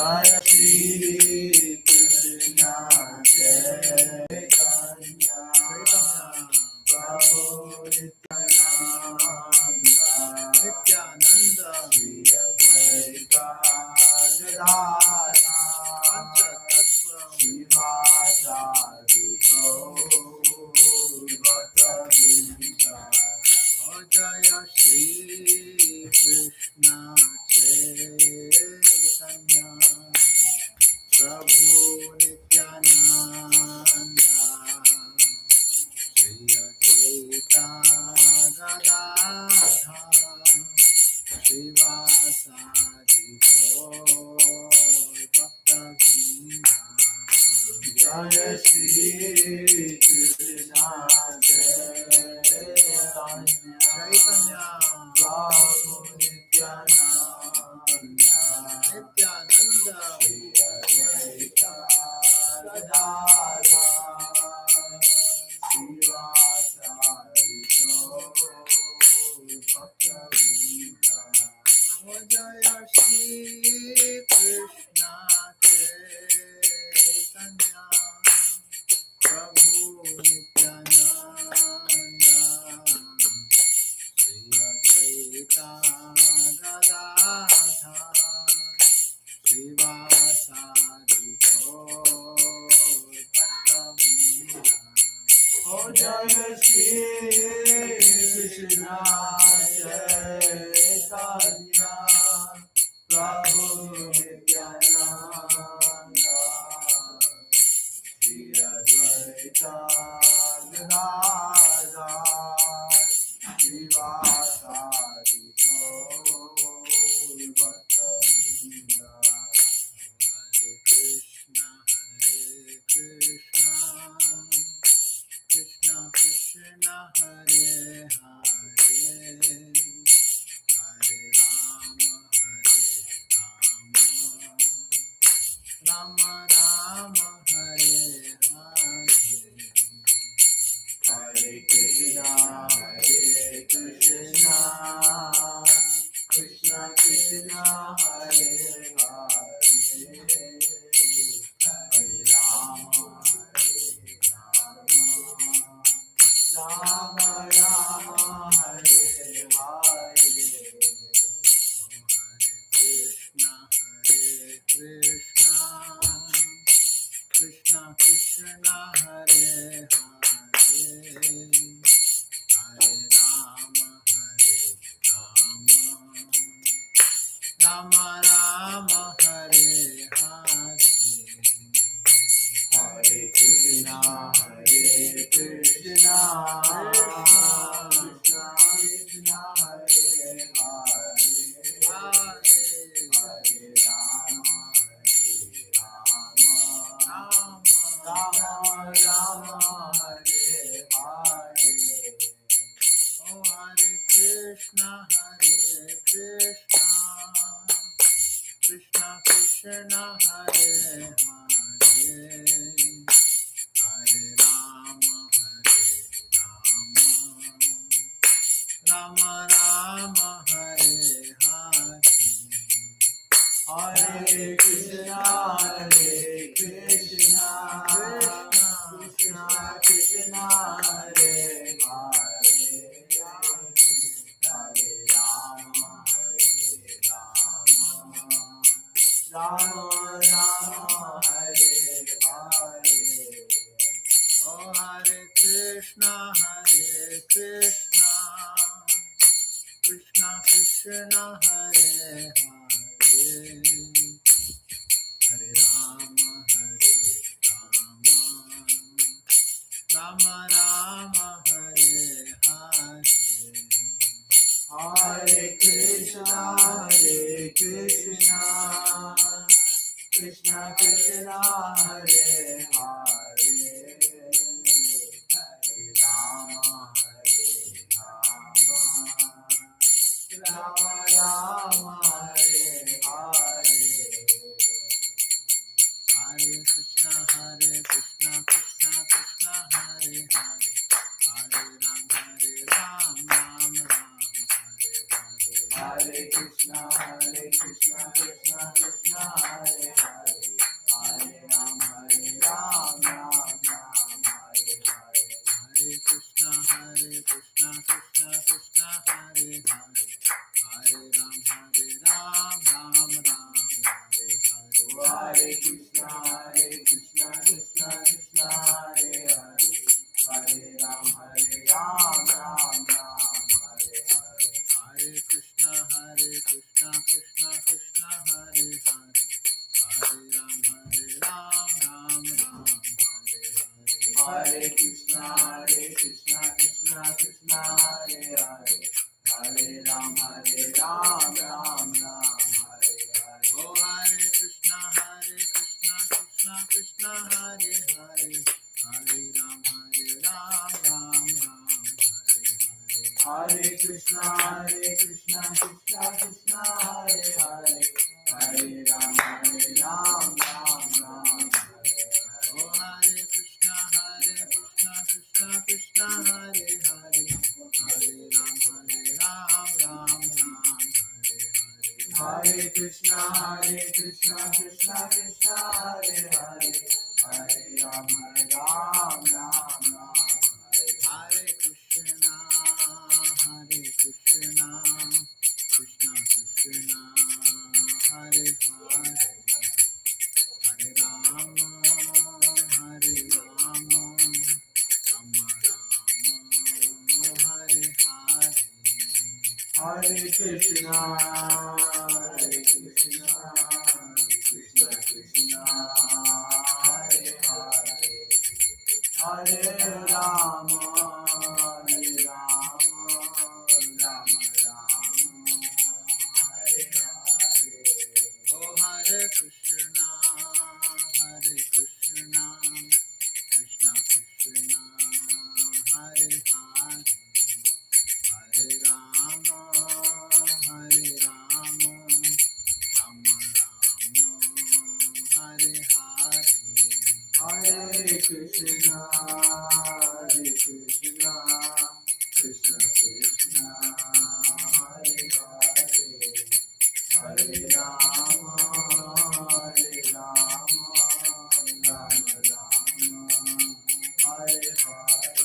Jai Shri Krishna Chaitanya Prabhu Nityananda Shri Advaita Gadadhara Shivasadi Gaurvata Vinda Jaya Shri Krishna Chaitanya Prabhu Nityananda Shri Advaita Gadadhara Shivasadi Gaurvata Vinda Jaya Shri Krishna Chaitanya Prabhu Nityananda Shri Advaita Gadadhara Shivasadi Gaurvata Vinda Jaya Shri Krishna Chaitanya Prabhu Nityananda Shri Advaita Gadadhara Shivasadi Gaurvata Vinda Jaya Shri Krishna Chaitanya Prabhu Nityananda Shri Advaita Gadadhara Shivasadi Gaurvata Vinda Hare Krishna Krishna Krishna Hare Hare Hare Rama Rama Rama Hare Hare Hare Krishna Krishna Krishna Hare Hare Hare Rama Rama Rama Hare Hare Krishna Krishna Krishna Hare Hare Hare Rama Rama Rama Hare Hare Hare Krishna Krishna Krishna Hare Hare Hare Rama Rama Rama Hare Hare Oh Hare Krishna Krishna Krishna Hare Hare Hare Rama Rama Rama Hare Hare Hare Krishna Krishna Krishna Hare Hare Hare Rama Rama Rama Hare Hare Oh Hare Krishna Krishna Krishna Hare Hare Hare Rama Rama Rama Hare Hare Hare Krishna Krishna Krishna Hare Hare Hare Rama Rama Rama Hare Hare Hare Krishna Krishna Krishna Hare Hare Hare Ram Ram Ram Hare Hare Krishna Krishna Krishna Hare Hare, Hare Ram Ram Ram Hare Hare, Hare Krishna Krishna Krishna Hare Hare, Hare Ram Ram Ram Hare Hare, Hare Krishna Krishna Krishna Hare Hare, Hare Ram Ram Ram Hare Hare, Hare Krishna Krishna Krishna Hare Hare, Hare Ram Ram Ram Hare Hare, Hare Krishna Krishna Krishna Hare Hare, Hare Ram Ram Hare Hare, Oh Hare Krishna Krishna Krishna Hare Hare, Hare Ram Ram Hare Hare, Hare Krishna Krishna Krishna Hare Hare, Hare Ram Ram Hare Hare, Oh Hare Krishna Krishna Hare Hare, Hare Ram Ram Hare Hare, Hare Krishna Krishna Krishna Hare Hare, Hare Ram Ram Hare Hare, Krishna Krishna Krishna Hare Hare, Hare Ram Hare Ram, Rama Rama Hare Hare, Hare Krishna Krishna Krishna Hare Hare, Hare Rama Rama Hare Hare, Oh Hare Krishna Krishna Krishna Hare Hare, Hare Rama Rama Hare Hare, Hare Krishna Krishna Krishna Hare Hare, Hare Rama Rama Hare Hare,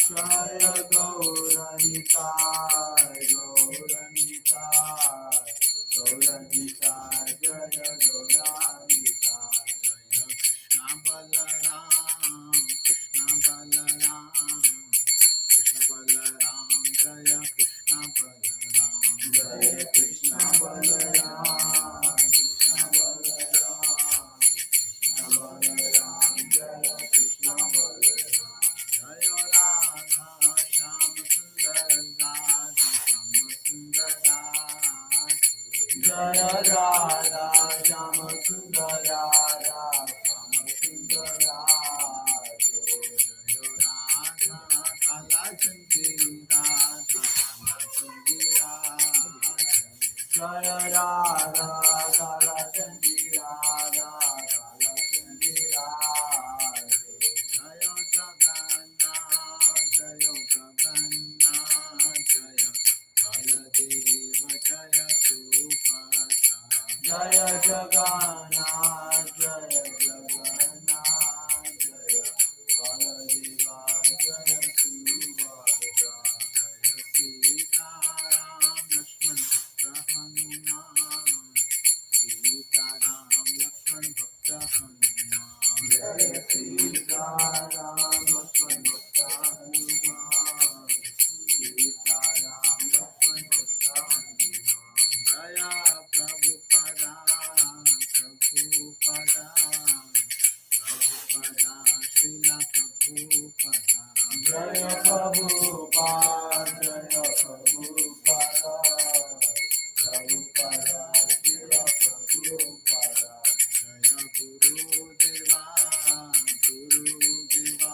Jaya Gauranitai Gauranitai Gauranitai Jaya Gauranitai, Jaya Gauranitai Gauranitai Jaya Gauranitai, Jaya Krishna Balaram Krishna Balaram Jaya Krishna Balaram, Jaya Krishna Balaram Krishna Balaram Jaya Krishna Balaram, Jaya Radha Shama Sundar Radha Shama Sundar Radha, Jaya Radha Shama Sundar Radha Shama Sundar Radha, Jaya Radha Kala Chandi Radha Kala Chandi Radha, Jaya Radha Kala Chandi Radha Kala Chandi Radha, Jaya Jagannath Jaya Jagannath Jaya Baladeva Jaya Subhadra, Jaya Jagannath Jaya Jagannath Jaya Baladeva Jaya Subhadra, Jaya Sita Ram Lakshman Bhakta Hanuman, Sita Ram Lakshman Bhakta Hanuman, Jaya Sita Ram Lakshman Bhakta Hanuman, Sita Ram Lakshman Bhakta Hanuman, Jaya Prabhupada Prabhupada Prabhupada Srila Prabhupada, Jaya Prabhupada Jaya Prabhupada Prabhupada Srila Prabhupada, Jaya Gurudeva Gurudeva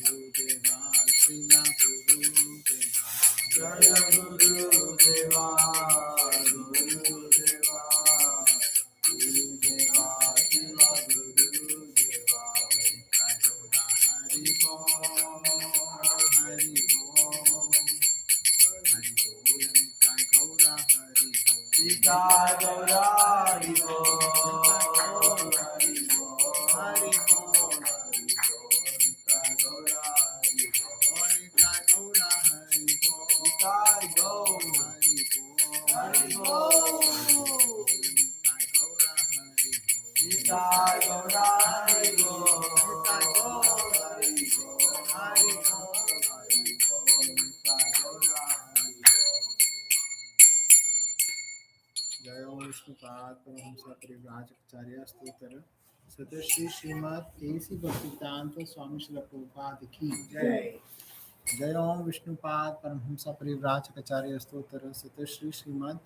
Gurudeva Nitai Gaura Hari Bol, Hari Bol, Hari Bol, Nitai Gaura Hari Bol, Nitai Gaura Hari Bol, Nitai Gaura Hari Bol, Nitai Gaura Hari Bol, Nitai Gaura Hari Bol, Nitai Gaura Hari Bol, Hari Bol, Hari Bol, Nitai Gaura Hari Bol. जय ओम विष्णुपाद परमहंस परिव्राजकाचार्य स्तोत्र Satish Shrimad AC Bhaktivedanta स्वामी श्री प्रभुपाद की जय। जय ओम विष्णुपाद परमहंस परिव्राजकाचार्य स्तोत्र सतश्री श्रीमद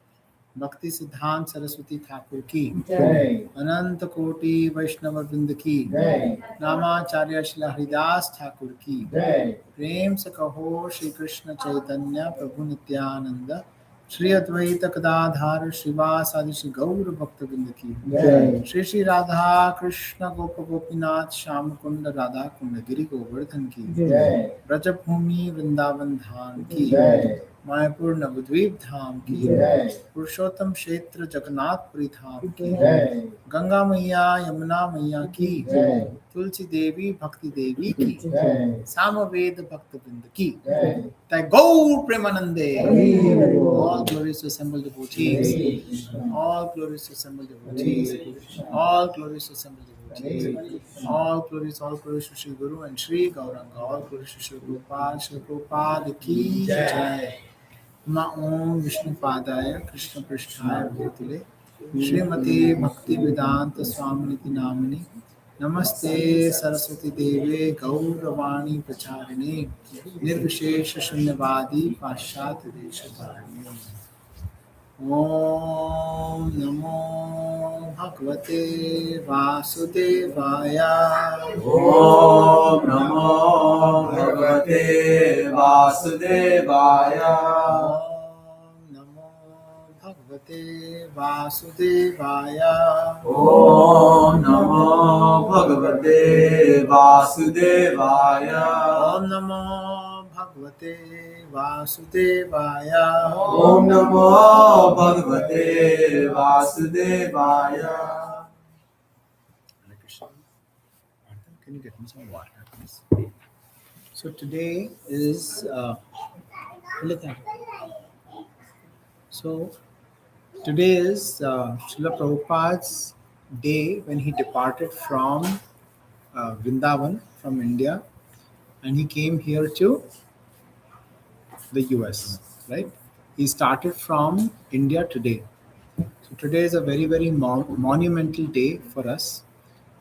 भक्ति सिद्धांत सरस्वती ठाकुर की जय। अनंत कोटि वैष्णव वृंद की जय। नामाचार्य श्री हरिदास ठाकुर की जय। प्रेम से कहो श्री कृष्ण चैतन्य प्रभु नित्यानंद श्री अद्वैत गदाधार श्रीवासादि श्री गौर भक्त वृंद की जय। श्री श्री राधा कृष्ण गोप गोपीनाथ श्याम कुंड राधा कुंड गिरि गोवर्धन की जय। ब्रजभूमि वृंदावन धाम की जय। मायापुर नवद्वीप धाम की जय। पुरुषोत्तम क्षेत्र जगन्नाथपुरी धाम की जय। गंगा मैया यमुना मैया की जय। तुलसी देवी भक्ति देवी की जय। सामवेद भक्त वृंद की जय। तय गौर प्रेमानंदे। All glorious assembled devotees. All glorious assembled devotees. All glorious assembled devotees. All glorious to Shri Guru and Shri Gauranga. All glorious to Shri Prabhupada ki jai. Nama Om Vishnu Padaya Krishna Prishtaya Bhutale Srimati Bhakti Vedanta Swaminiti Namini Namaste Saraswati Deve Gauravani Pracharine Nirvishesha Shunyavadi Paschat Deshatarine. Om Namo Bhagavate Vasudevaya. Om Namo Bhagavate Vasudevaya. Om Namo Bhagavate Vasudevaya. Om Namo Bhagavate Vasudevaya. Om Namo Bhagavate Vasudevaya. Om Namo Bhagavate Vasudevaya. Hare Krishna. Can you get me some water, please? So today is Srila Prabhupada's day when he departed from Vrindavan, from India, and he came here to the US, right? He started from India today. So today is a very, very monumental day for us.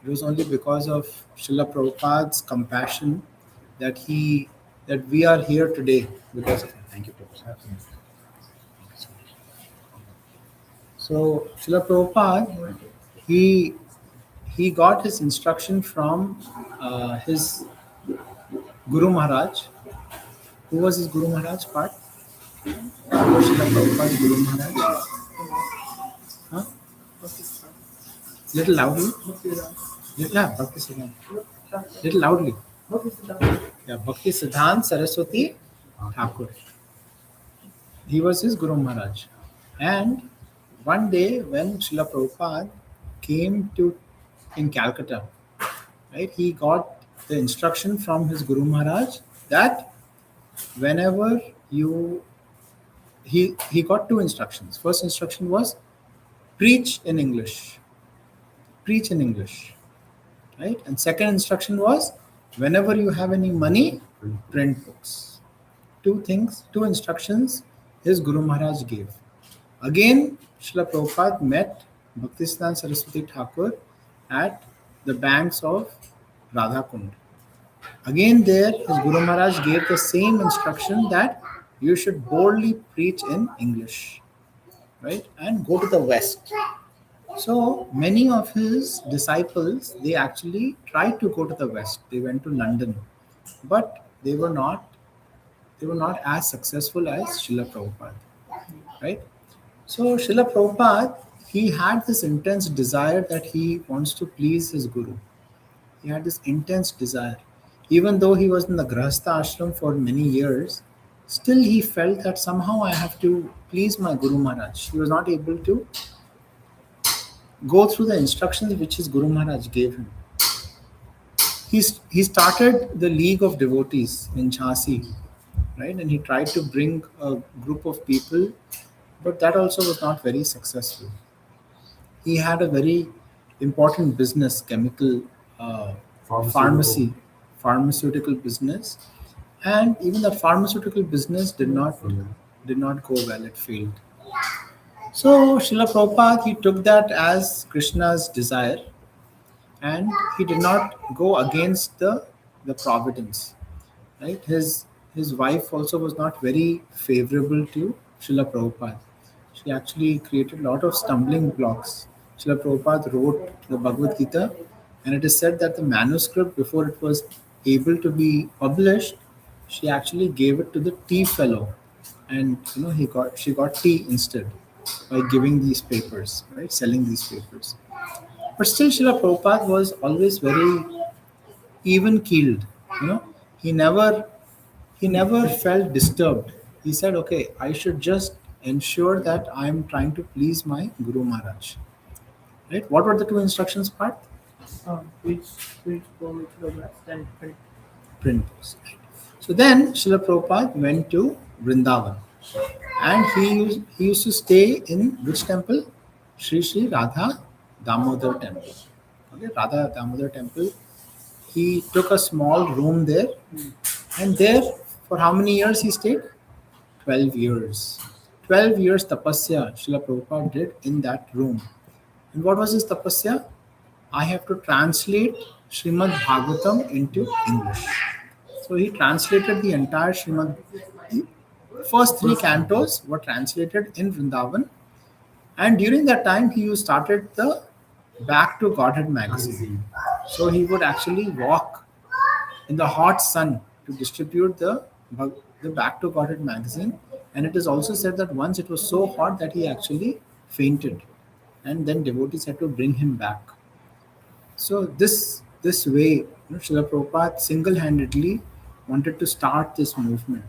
It was only because of Srila Prabhupada's compassion that we are here today because of him. Thank you, Prabhupada. So Srila Prabhupada, he got his instruction from his Guru Maharaj. Who was his Guru Maharaj part? Who was Srila Prabhupada's Guru Maharaj? Huh? Little loudly. Yeah, Bhakti Siddhant. Little loudly. Yeah, Bhakti Siddhant Saraswati Thakur. He was his Guru Maharaj. And one day when Srila Prabhupada came in Calcutta, right, he got the instruction from his Guru Maharaj that whenever he got two instructions. First instruction was preach in English. Preach in English. Right? And second instruction was whenever you have any money, print books. Two instructions his Guru Maharaj gave. Again, Srila Prabhupada met Bhaktisiddhanta Saraswati Thakur at the banks of Radha Kund. Again there, his Guru Maharaj gave the same instruction that you should boldly preach in English, right? And go to the West. So many of his disciples, they actually tried to go to the West. They went to London, but they were not as successful as Srila Prabhupada, right? So Srila Prabhupada, he had this intense desire that he wants to please his Guru. He had this intense desire. Even though he was in the Grahastha ashram for many years, Still, he felt that somehow I have to please my Guru Maharaj. He was not able to go through the instructions which his Guru Maharaj gave him. He started the League of Devotees in Jhansi, right? And he tried to bring a group of people, but that also was not very successful. He had a very important business, chemical pharmacy, pharmaceutical business, and even the pharmaceutical business did not go well. It failed. So Srila Prabhupada, he took that as Krishna's desire, and he did not go against the providence. Right? His wife also was not very favorable to Srila Prabhupada. She actually created a lot of stumbling blocks. Srila Prabhupada wrote the Bhagavad Gita, and it is said that the manuscript, before it was able to be published, she actually gave it to the tea fellow, and she got tea instead by giving these papers, right, selling these papers. But still, Srila Prabhupada was always very even keeled. You know, he never he never felt disturbed. He said, "Okay, I should just ensure that I am trying to please my Guru Maharaj." Right? What were the two instructions part? Please go to the west and print. Print books. Right. So then Srila Prabhupada went to Vrindavan, and he used to stay in which temple? Sri Radha Damodar temple. Okay, Radha Damodar temple. He took a small room there, and there for how many years he stayed? 12 years. 12 years tapasya Srila Prabhupada did in that room. And what was his tapasya? I have to translate Srimad Bhagavatam into English. So he translated the entire Srimad. The first three cantos were translated in Vrindavan. And during that time, he started the Back to Godhead magazine. So he would actually walk in the hot sun to distribute the Back to Godhead magazine. And it is also said that once it was so hot that he actually fainted, and then devotees had to bring him back. So this way, Srila Prabhupada single-handedly wanted to start this movement.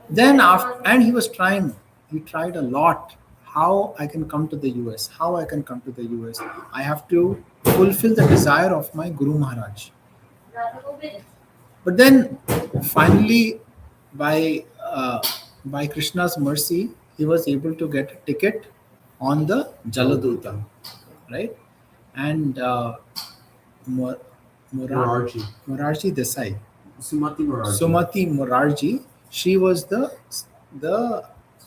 Then after, and he tried a lot. How I can come to the US? How I can come to the US? I have to fulfill the desire of my Guru Maharaj. But then finally, by Krishna's mercy, he was able to get a ticket on the Jaladuta, right? And Morarji. Morarji Desai, Sumati Morarji. Sumati Morarji, she was the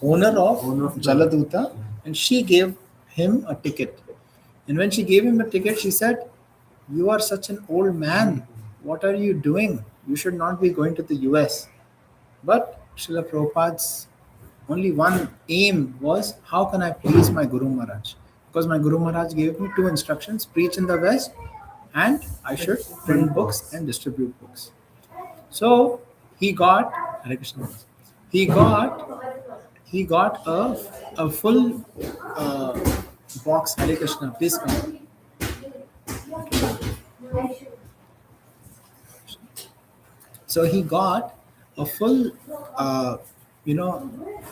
owner of Jaladuta, and she gave him a ticket. And when she gave him a ticket, she said, "You are such an old man. What are you doing? You should not be going to the US." But Srila Prabhupada's only one aim was, how can I please my Guru Maharaj? Because my Guru Maharaj gave me two instructions: preach in the West, and I should print books and distribute books. So he got Hare Krishna. He got a full box. Hare Krishna, please come. So he got a full,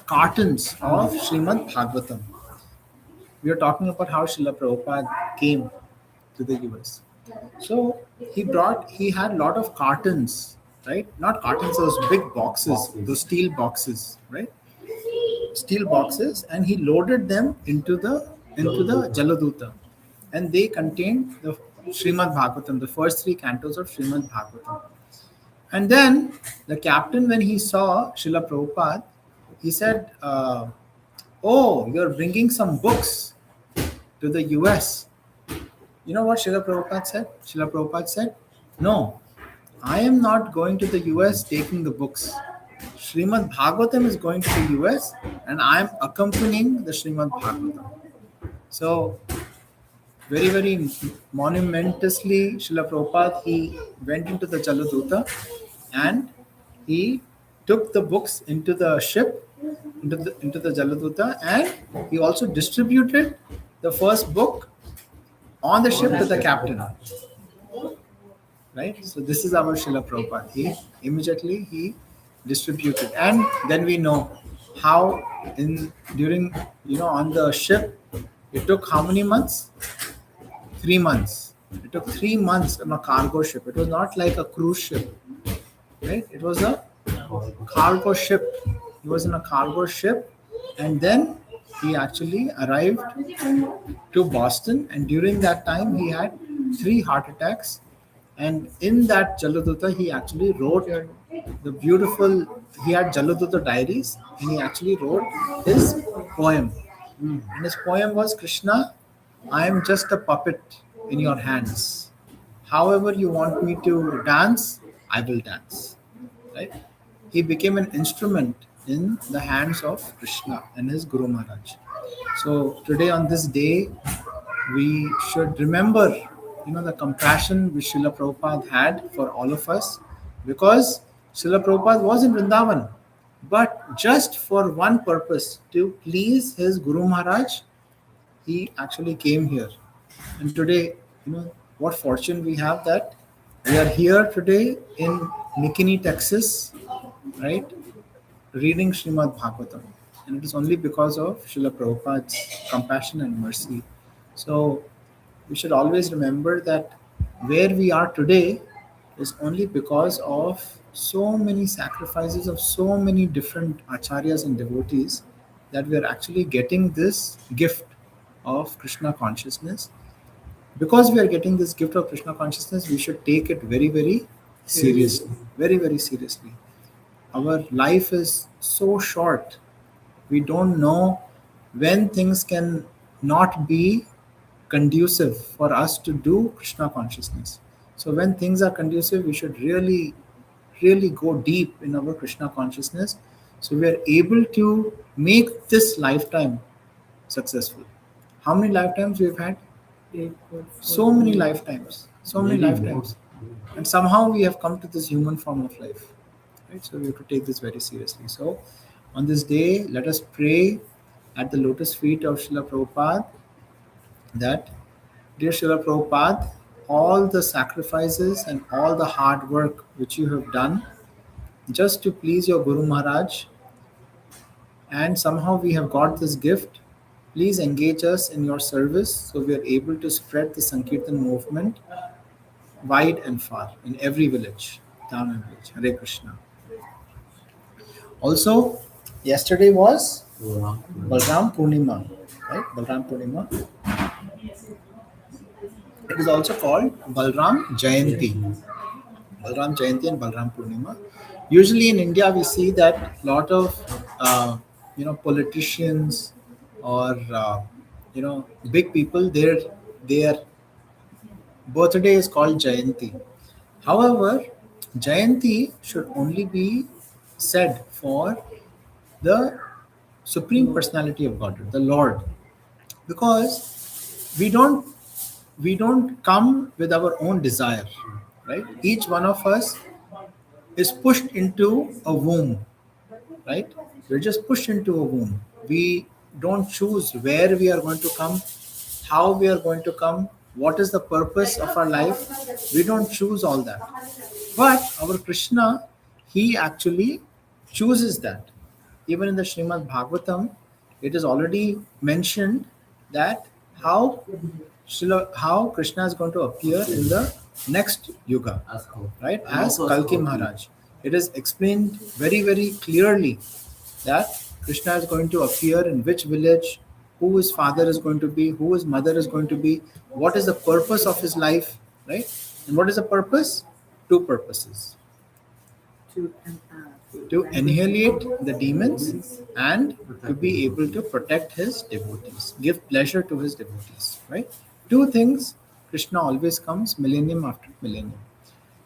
cartons of Srimad Bhagavatam. We are talking about how Srila Prabhupada came to the US. So he had a lot of cartons, right? Not cartons, those big boxes, those steel boxes, right? Steel boxes, and he loaded them into the Jaladuta, and they contained the Srimad Bhagavatam, the first three cantos of Srimad Bhagavatam. And then the captain, when he saw Srila Prabhupada, he said, "Oh, you're bringing some books to the US." You know what Srila Prabhupada said? Srila Prabhupada said, "No, I am not going to the US taking the books. Srimad Bhagavatam is going to the US, and I am accompanying the Srimad Bhagavatam." So, very, very monumentously, Srila Prabhupada, he went into the Jaladuta, and he took the books into the ship, into the Jaladuta, and he also distributed the first book on the ship to the captain. Right? So this is our Srila Prabhupada. He immediately distributed. And then we know how in during on the ship it took how many months? 3 months. It took 3 months on a cargo ship. It was not like a cruise ship, right? It was a cargo ship. He was in a cargo ship, and then he actually arrived to Boston. And during that time, he had 3 heart attacks. And in that Jaladuta, he actually wrote the beautiful. He had Jaladuta diaries, and he actually wrote his poem. And his poem was, Krishna, I am just a puppet in your hands. However you want me to dance, I will dance. Right? He became an instrument in the hands of Krishna and his Guru Maharaj. So today on this day, we should remember, the compassion which Srila Prabhupada had for all of us, because Srila Prabhupada was in Vrindavan, but just for one purpose, to please his Guru Maharaj, he actually came here. And today, what fortune we have that we are here today in McKinney, Texas, right, reading Srimad Bhagavatam. And it is only because of Srila Prabhupada's compassion and mercy. So we should always remember that where we are today is only because of so many sacrifices of so many different acharyas and devotees, that we are actually getting this gift of Krishna consciousness. Because we are getting this gift of Krishna consciousness, we should take it very, very seriously. Very, very seriously. Our life is so short. We don't know when things can not be conducive for us to do Krishna consciousness. So when things are conducive, we should really, really go deep in our Krishna consciousness, so we are able to make this lifetime successful. How many lifetimes we've had? So many lifetimes. So many lifetimes. And somehow we have come to this human form of life. Right? So we have to take this very seriously. So on this day, let us pray at the lotus feet of Srila Prabhupada that, dear Srila Prabhupada, all the sacrifices and all the hard work which you have done just to please your Guru Maharaj, and somehow we have got this gift. Please engage us in your service, so we are able to spread the Sankirtan movement wide and far in every village, town and village. Hare Krishna. Also, yesterday was Balram Purnima, right? Balram Purnima. It is also called Balram Jayanti. Balram Jayanti and Balram Purnima. Usually in India, we see that a lot of politicians or big people, their birthday is called Jayanti. However, Jayanti should only be said for the Supreme Personality of Godhead, the Lord, because we don't come with our own desire, right? Each one of us is pushed into a womb, right? We're just pushed into a womb. We don't choose where we are going to come, how we are going to come, what is the purpose of our life. We don't choose all that. But our Krishna, he actually chooses that. Even in the Srimad Bhagavatam, it is already mentioned that how Krishna is going to appear in the next yuga, right? As Kalki Maharaj. It is explained very, very clearly that Krishna is going to appear in which village, who his father is going to be, who his mother is going to be, what is the purpose of his life, right? And what is the purpose? Two purposes. To annihilate the demons and to be able to protect his devotees, give pleasure to his devotees, right? Two things. Krishna always comes millennium after millennium.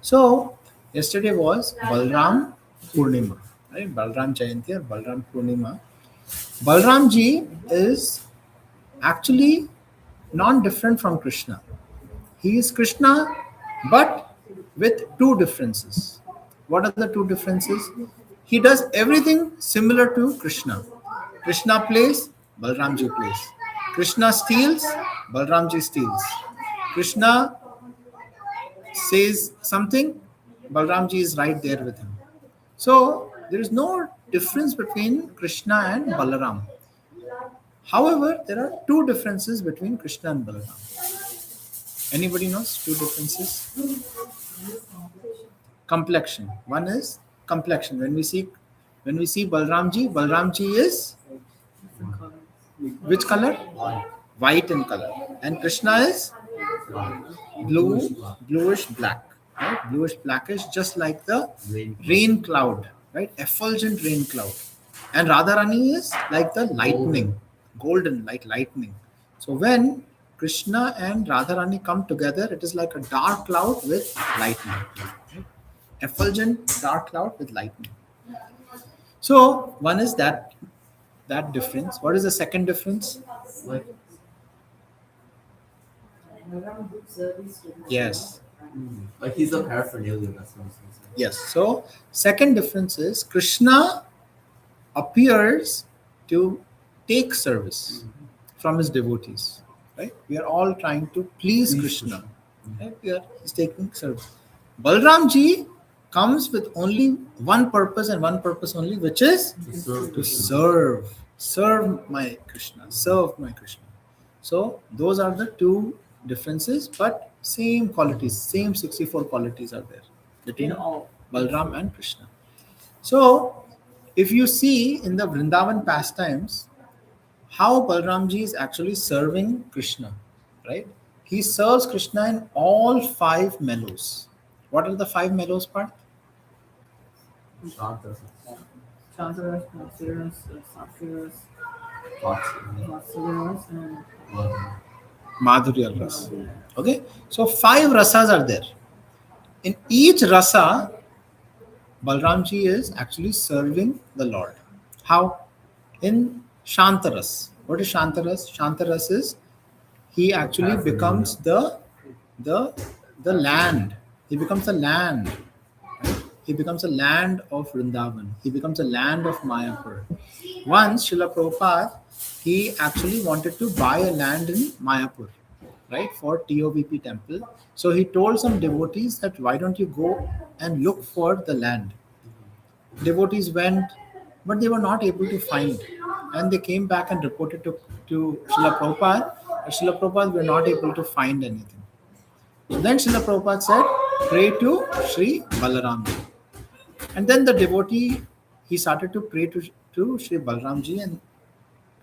So yesterday was Balram Purnima, right? Balram Jayanti or Balram Purnima. Balram ji is actually non-different from Krishna. He is Krishna, but with two differences. What are the two differences? He does everything similar to Krishna. Krishna plays, Balramji plays. Krishna steals, Balramji steals. Krishna says something, Balramji is right there with him. So There is no difference between Krishna and Balaram. However, there are two differences between Krishna and Balaram. Anybody knows two differences? Complexion. One is complexion. When we see Balramji is Different colors. which color? White. White in color. And Krishna is bluish black. Right? Bluish blackish, just like the rain cloud, right? Effulgent rain cloud. And Radharani is like the lightning, golden like lightning. So when Krishna and Radharani come together, it is like a dark cloud with lightning. Right? Effulgent dark cloud with lightning. So one is that difference. What is the second difference? Like, Yes. like he's a paraphernalia. That's what I'm saying. Yes. So second difference is Krishna appears to take service from his devotees. Right? We are all trying to please Krishna. Right? He's taking service. Balramji comes with only one purpose and one purpose only, which is to serve my Krishna, serve my Krishna. So those are the two differences, but same qualities, same 64 qualities are there between all. Balram and Krishna. So if you see in the Vrindavan pastimes, how Balramji is actually serving Krishna, right? He serves Krishna in all 5 mellows. What are the 5 mellows part? Shanta. Chantaras, Nasiras, Sakiras, Lots. Vasaviras, and Madhurya Ras. Okay, so 5 rasas are there. In each rasa, Balramji is actually serving the Lord. How? In Shantaras. What is Shantaras? Shantaras is he actually becomes the land. He becomes the land. Right? He becomes the land of Vrindavan. He becomes the land of Mayapur. Once Srila Prabhupada, he actually wanted to buy a land in Mayapur, right, for TOVP temple. So he told some devotees that why don't you go and look for the land. Devotees went, but they were not able to find. And they came back and reported to Srila Prabhupada. Srila Prabhupada were not able to find anything. So then Srila Prabhupada said, pray to Sri Balaramji. And then the devotee, he started to pray to Sri Balaramji, and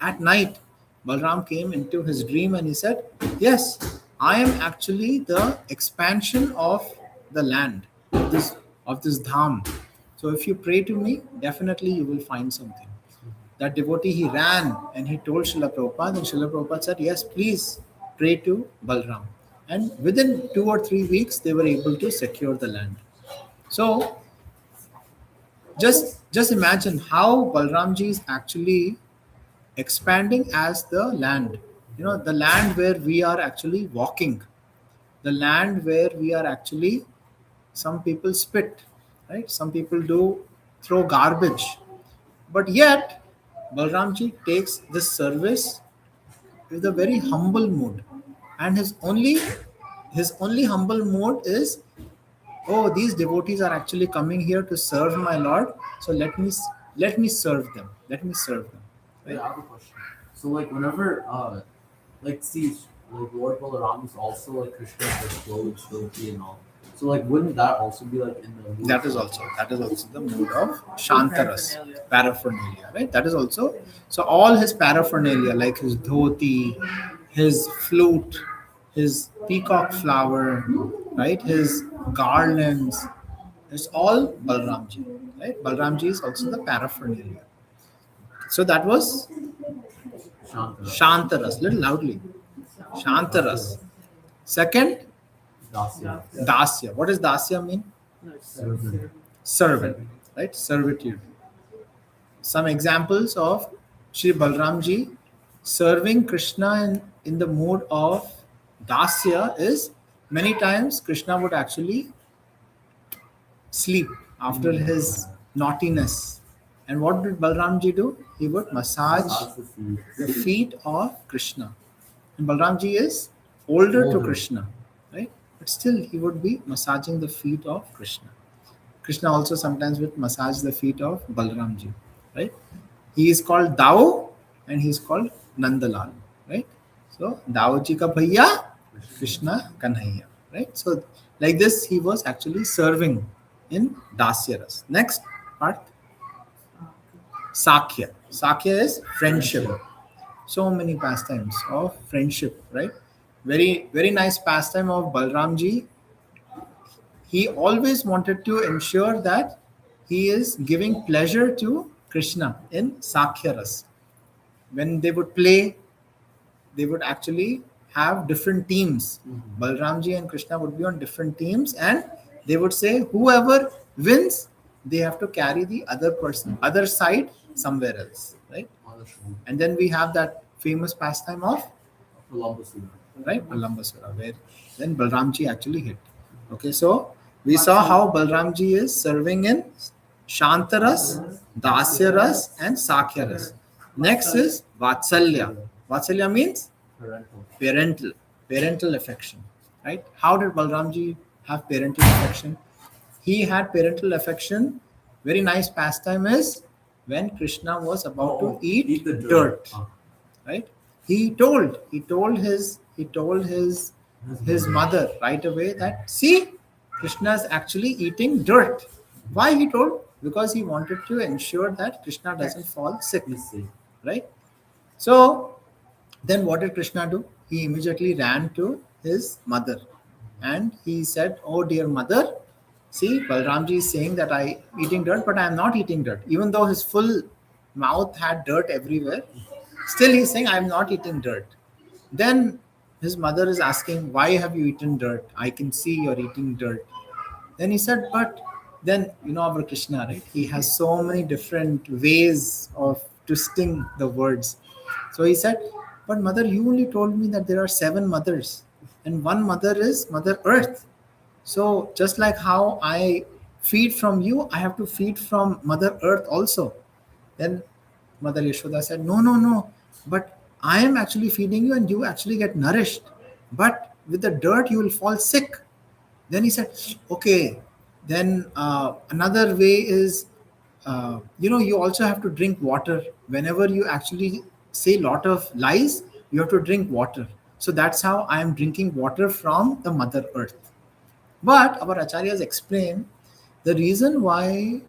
at night, Balram came into his dream and he said, yes, I am actually the expansion of the land, of this dham. So if you pray to me, definitely you will find something. That devotee, he ran and he told Srila Prabhupada, and Srila Prabhupada said, yes, please pray to Balram. And within 2 or 3 weeks, they were able to secure the land. So just imagine how Balramji is actually expanding as the land. The land where we are actually walking, the land where we are actually, some people spit, right? Some people do throw garbage. But yet, Balramji takes this service with a very humble mood. And his only humble mood is, oh, these devotees are actually coming here to serve my Lord. So let me serve them. Let me serve them. Wait, I have a question. So, like, whenever, see, like, Lord Balaram is also, like, Krishna's, like, flow, devotee and all. So, like, wouldn't that also be, like, in the mood? That is also the mood of Shantaras, paraphernalia, right? That is also, so all his paraphernalia, like his dhoti, his flute, his peacock flower, right? His garlands, it's all Balramji, right? Balramji is also the paraphernalia. So that was Shanta. Shantaras, little loudly. Shantaras. Second, Dasya. Dasya. What does Dasya mean? Servant, right? Servitude. Some examples of Sri Balramji serving Krishna in the mood of Dasya is, many times Krishna would actually sleep after his naughtiness. And what did Balramji do? He would massage the feet of Krishna. And Balramji is older to Krishna, right? But still he would be massaging the feet of Krishna. Krishna also sometimes would massage the feet of Balramji, right? He is called Dao and he is called Nandalal, right? So Daoji ka bhaiya, Krishna Kanhaiya, right? So like this, he was actually serving in Dasyaras. Next part, Sakhya. Sakhya is friendship. So many pastimes of friendship, right? Very nice pastime of Balramji. He always wanted to ensure that he is giving pleasure to Krishna in Sakhya Ras. When they would play, they would actually have different teams. Balramji and Krishna would be on different teams, and they would say whoever wins, they have to carry the other side somewhere else, right? On the shoulder. And then we have that famous pastime of Lambasura. right Alambasura, where then Balramji actually hit. Okay, so we saw how Balramji is serving in Shantaras, Dasyaras, and Sakhyaras. Next is Vatsalya. Vatsalya means Parental. parental affection, right? How did Balramji have parental affection? He had parental affection. Very nice pastime is when Krishna was about to eat the dirt, Ah. right? He told his mother right away that see, Krishna is actually eating dirt. Why he told? Because he wanted to ensure that Krishna doesn't fall sick, He's safe. right? So then what did Krishna do? He immediately ran to his mother and he said, "Oh dear mother, see, Balramji is saying that I eating dirt, but I am not eating dirt. Even though his full mouth had dirt everywhere, still he's saying I am not eating dirt." Then his mother is asking, "Why have you eaten dirt? I can see you're eating dirt." Then he said, "But then our Krishna, right? He has so many different ways of twisting the words." So he said, "But mother, you only told me that there are 7 mothers, and one mother is Mother Earth. So just like how I feed from you, I have to feed from Mother Earth also." Then Mother Yashoda said, "No, no, no. But I am actually feeding you and you actually get nourished. But with the dirt, you will fall sick." Then he said, "Okay." Then another way is, you also have to drink water. Whenever you actually say a lot of lies, you have to drink water. So that's how I am drinking water from the Mother Earth. But our acharyas explain the reason why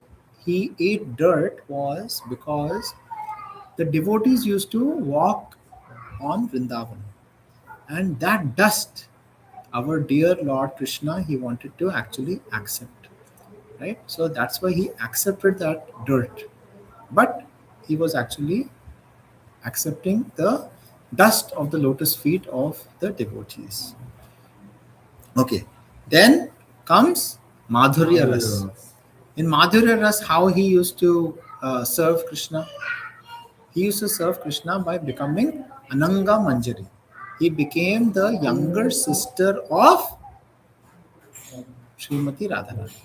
he ate dirt was because the devotees used to walk on Vrindavan. And that dust, our dear Lord Krishna, he wanted to actually accept. Right? So that's why he accepted that dirt. But he was actually accepting the dust of the lotus feet of the devotees. Okay. Then comes Madhurya Ras. In Madhurya Ras, how he used to serve Krishna? He used to serve Krishna by becoming Ananga Manjari. He became the younger sister of Srimati Radharani.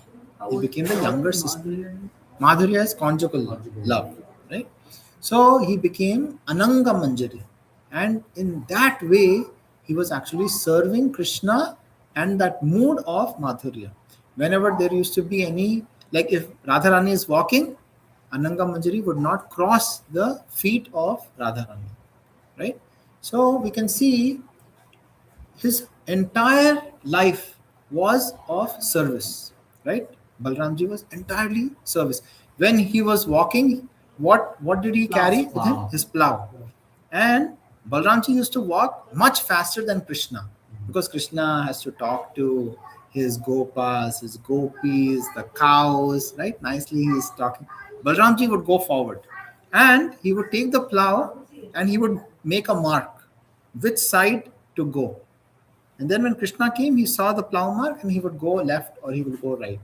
He became the younger sister. Madhurya is conjugal love, right? So he became Ananga Manjari. And in that way, he was actually serving Krishna and that mood of Madhurya. Whenever there used to be any, like if Radharani is walking, Ananga Manjari would not cross the feet of Radharani, right? So we can see his entire life was of service, right? Balramji was entirely service. When he was walking, what did he carry with him? His plow. And Balramji used to walk much faster than Krishna because Krishna has to talk to his gopas, his gopis, the cows, right? Nicely he's talking. Balramji would go forward and he would take the plow and he would make a mark which side to go. And then when Krishna came, he saw the plow mark and he would go left or he would go right.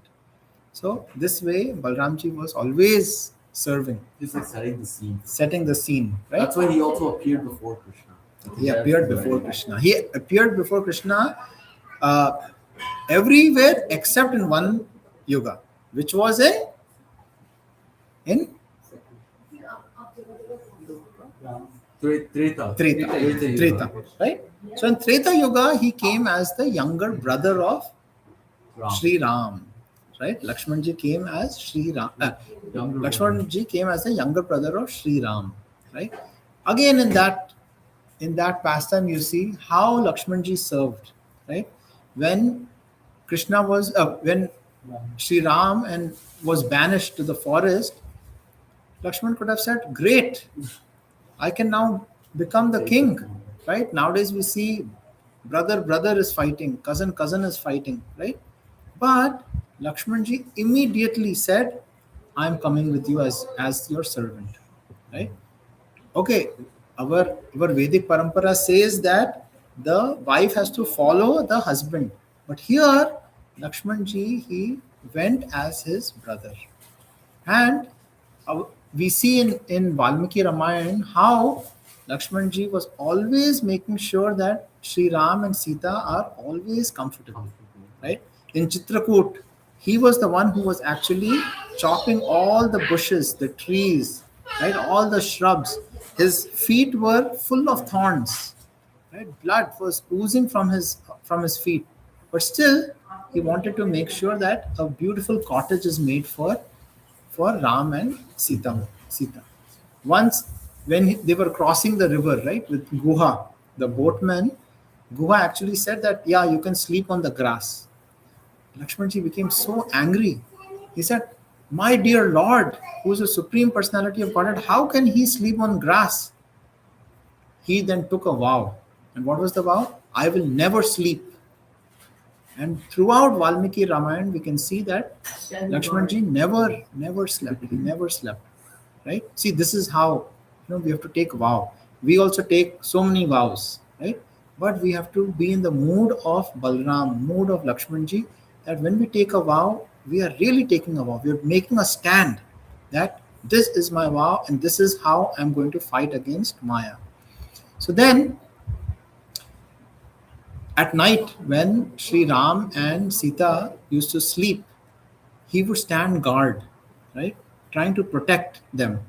So this way, Balramji was always serving. He's like Setting the scene, right? That's why he also appeared before Krishna. He appeared before Krishna. He appeared before Krishna everywhere except in one yuga, which was in Treta, right? So in Treta Yuga, he came as the younger brother of Sri Ram, right? Lakshmanji came as Sri Ram. Younger Lakshmanji came as the younger brother of Sri Ram, right? Again, in that pastime, you see how Lakshmanji served, right? When Krishna was when Sri Ram and was banished to the forest, Lakshman could have said, "Great, I can now become the king." Right? Nowadays we see brother is fighting, cousin is fighting, right? But Lakshmanji immediately said, "I'm coming with you as your servant." Right? Okay, our Vedic parampara says that the wife has to follow the husband, but here Lakshmanji he went as his brother, and we see in Valmiki Ramayana how Lakshmanji was always making sure that Sri Ram and Sita are always comfortable, right? In Chitrakoot, he was the one who was actually chopping all the bushes, the trees, right? All the shrubs. His feet were full of thorns, right? Blood was oozing from his feet, but still he wanted to make sure that a beautiful cottage is made for Ram and Sita. Once, when they were crossing the river, right, with Guha, the boatman, Guha actually said that, yeah, you can sleep on the grass. Lakshmanji became so angry. He said, "My dear Lord, who is the supreme personality of Godhead, how can he sleep on grass?" He then took a vow. And what was the vow? "I will never sleep." And throughout Valmiki Ramayana, we can see that Lakshmanji never slept. He never slept. Right? See, this is how we have to take a vow. We also take so many vows, right? But we have to be in the mood of Balram, mood of Lakshmanji, that when we take a vow, we are really taking a vow. We are making a stand that this is my vow and this is how I'm going to fight against Maya. So then, at night, when Sri Ram and Sita used to sleep, he would stand guard, right, trying to protect them.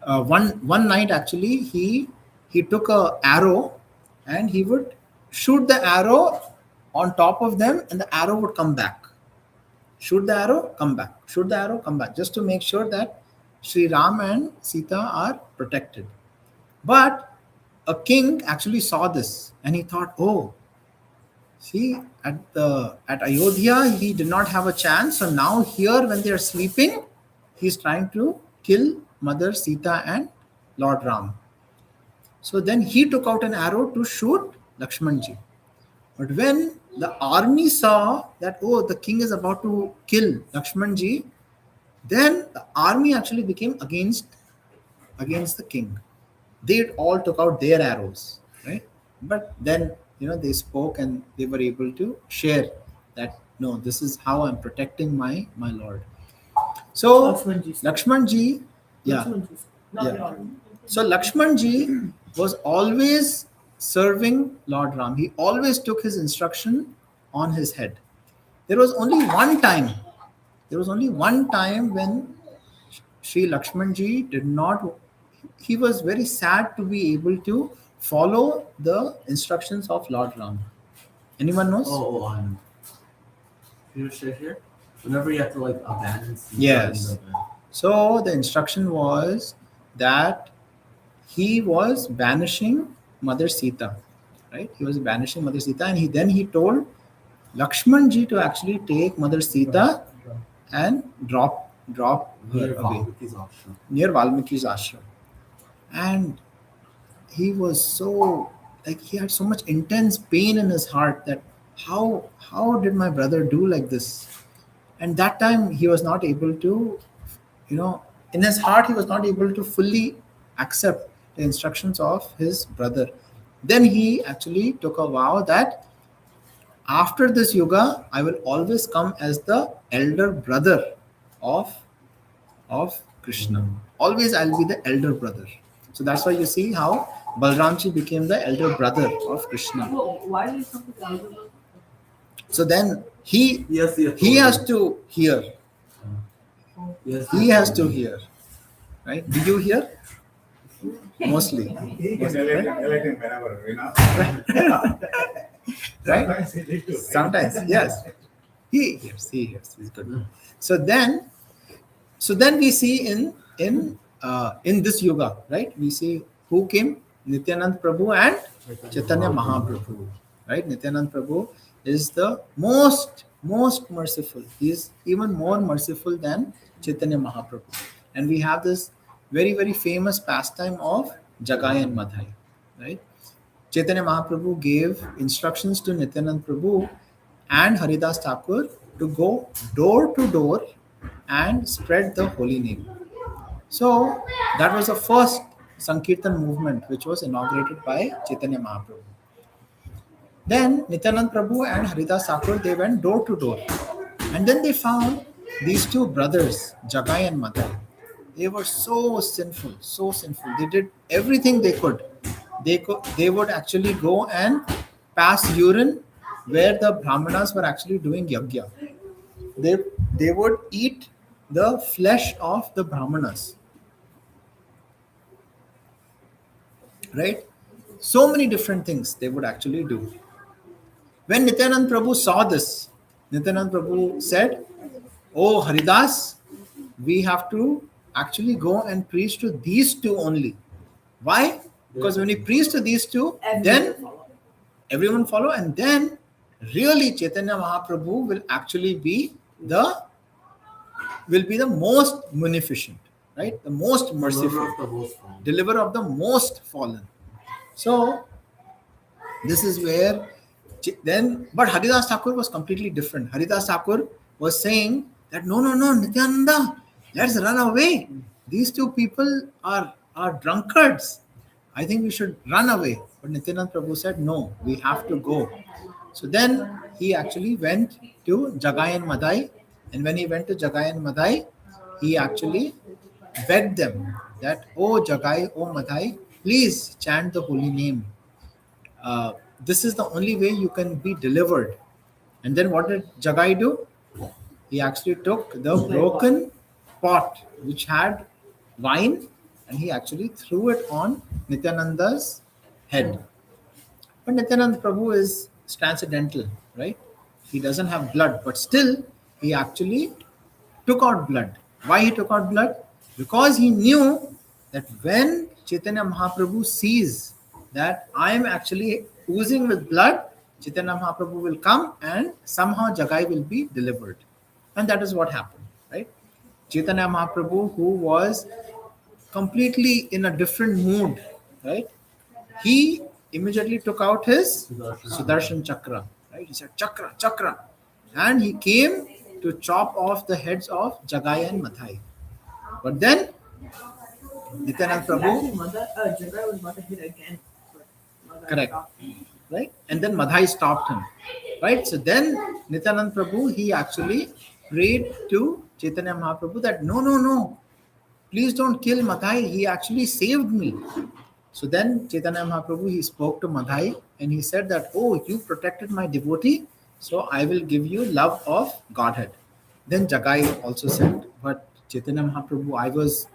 One night, actually, he took a arrow and he would shoot the arrow on top of them, and the arrow would come back. Shoot the arrow, come back. Shoot the arrow, come back, just to make sure that Sri Ram and Sita are protected. But a king actually saw this and he thought, "Oh, see, at Ayodhya, he did not have a chance. So now here, when they are sleeping, he's trying to kill Mother Sita and Lord Ram." So then he took out an arrow to shoot Lakshmanji. But when the army saw that, oh, the king is about to kill Lakshmanji, then the army actually became against the king. They all took out their arrows, right? But then they spoke and they were able to share that, no, this is how I'm protecting my lord. So Lakshmanji, yeah. So Lakshmanji was always serving Lord Ram. He always took his instruction on his head. There was only one time when Sri Lakshmanji did not. He was very sad to be able to follow the instructions of Lord Ram. Anyone knows? I know. You share here? Whenever you have to abandon Sita. Yes. So the instruction was that he was banishing Mother Sita, right? He was banishing Mother Sita, and he told Lakshmanji to actually take Mother Sita and drop her away near Valmiki's ashram. And he was so he had so much intense pain in his heart that how did my brother do like this? And that time he was not able to, in his heart he was not able to fully accept the instructions of his brother. Then he actually took a vow that after this yuga, I will always come as the elder brother of Krishna. Always I'll be the elder brother. So that's why you see how Balramji became the elder brother of Krishna. Why do you come to the elder brother? So then he has to hear. Yes, He has to hear. Right? Did you hear? Mostly. He can elect him whenever, Right? Sometimes, yes. He hears. He's good. So then we see in this yoga, right? We see who came, Nityanand Prabhu and Chaitanya Mahaprabhu, right? Nityanand Prabhu is the most merciful. He is even more merciful than Chaitanya Mahaprabhu. And we have this very famous pastime of Jagai and Madhai, right? Chaitanya Mahaprabhu gave instructions to Nityanand Prabhu and Haridas Thakur to go door to door and spread the holy name. So that was the first Sankirtan movement which was inaugurated by Chaitanya Mahaprabhu. Then Nityanand Prabhu and Haridas Thakur, they went door to door. And then they found these two brothers, Jagai and Madhai. They were so sinful, so sinful. They did everything they could. They would actually go and pass urine where the Brahmanas were actually doing yagya. They would eat the flesh of the Brahmanas. Right? So many different things they would actually do. When Nityanand Prabhu saw this, Nityanand Prabhu said, "Oh Haridas, we have to actually go and preach to these two only." Why? Because when we preach to these two, then everyone follow, and then really Chaitanya Mahaprabhu will actually be the most munificent, right? The most merciful, deliverer of the most fallen. So this is where but Haridas Thakur was completely different. Haridas Thakur was saying that no, Nityananda, let's run away. These two people are drunkards. I think we should run away. But Nityananda Prabhu said, no, we have to go. So then he actually went to Jagai and Madhai. And when he went to Jagai and Madhai, he actually begged them that, oh Jagai, oh Madhai, please chant the holy name. This is the only way you can be delivered. And then what did Jagai do? He actually took the broken pot which had wine and he actually threw it on Nityananda's head. But Nityananda Prabhu is transcendental, right? He doesn't have blood, but still he actually took out blood. Why he took out blood? Because he knew that when Chaitanya Mahaprabhu sees that I am actually oozing with blood, Chaitanya Mahaprabhu will come and somehow Jagai will be delivered. And that is what happened, right? Chaitanya Mahaprabhu, who was completely in a different mood, right? He immediately took out his Sudarshan Chakra, right? He said, Chakra, Chakra. And he came to chop off the heads of Jagai and Madhai. But then, Nityanand Prabhu, Jagai was about to hit again. correct, right? And then Madhai stopped him, right? So then Nityanand Prabhu, he actually prayed to Chaitanya Mahaprabhu that no, please don't kill Madhai. He actually saved me. So then Chaitanya Mahaprabhu, he spoke to Madhai and he said that, oh, you protected my devotee, so I will give you love of Godhead. Then Jagai also said, but Chaitanya Mahaprabhu, I was,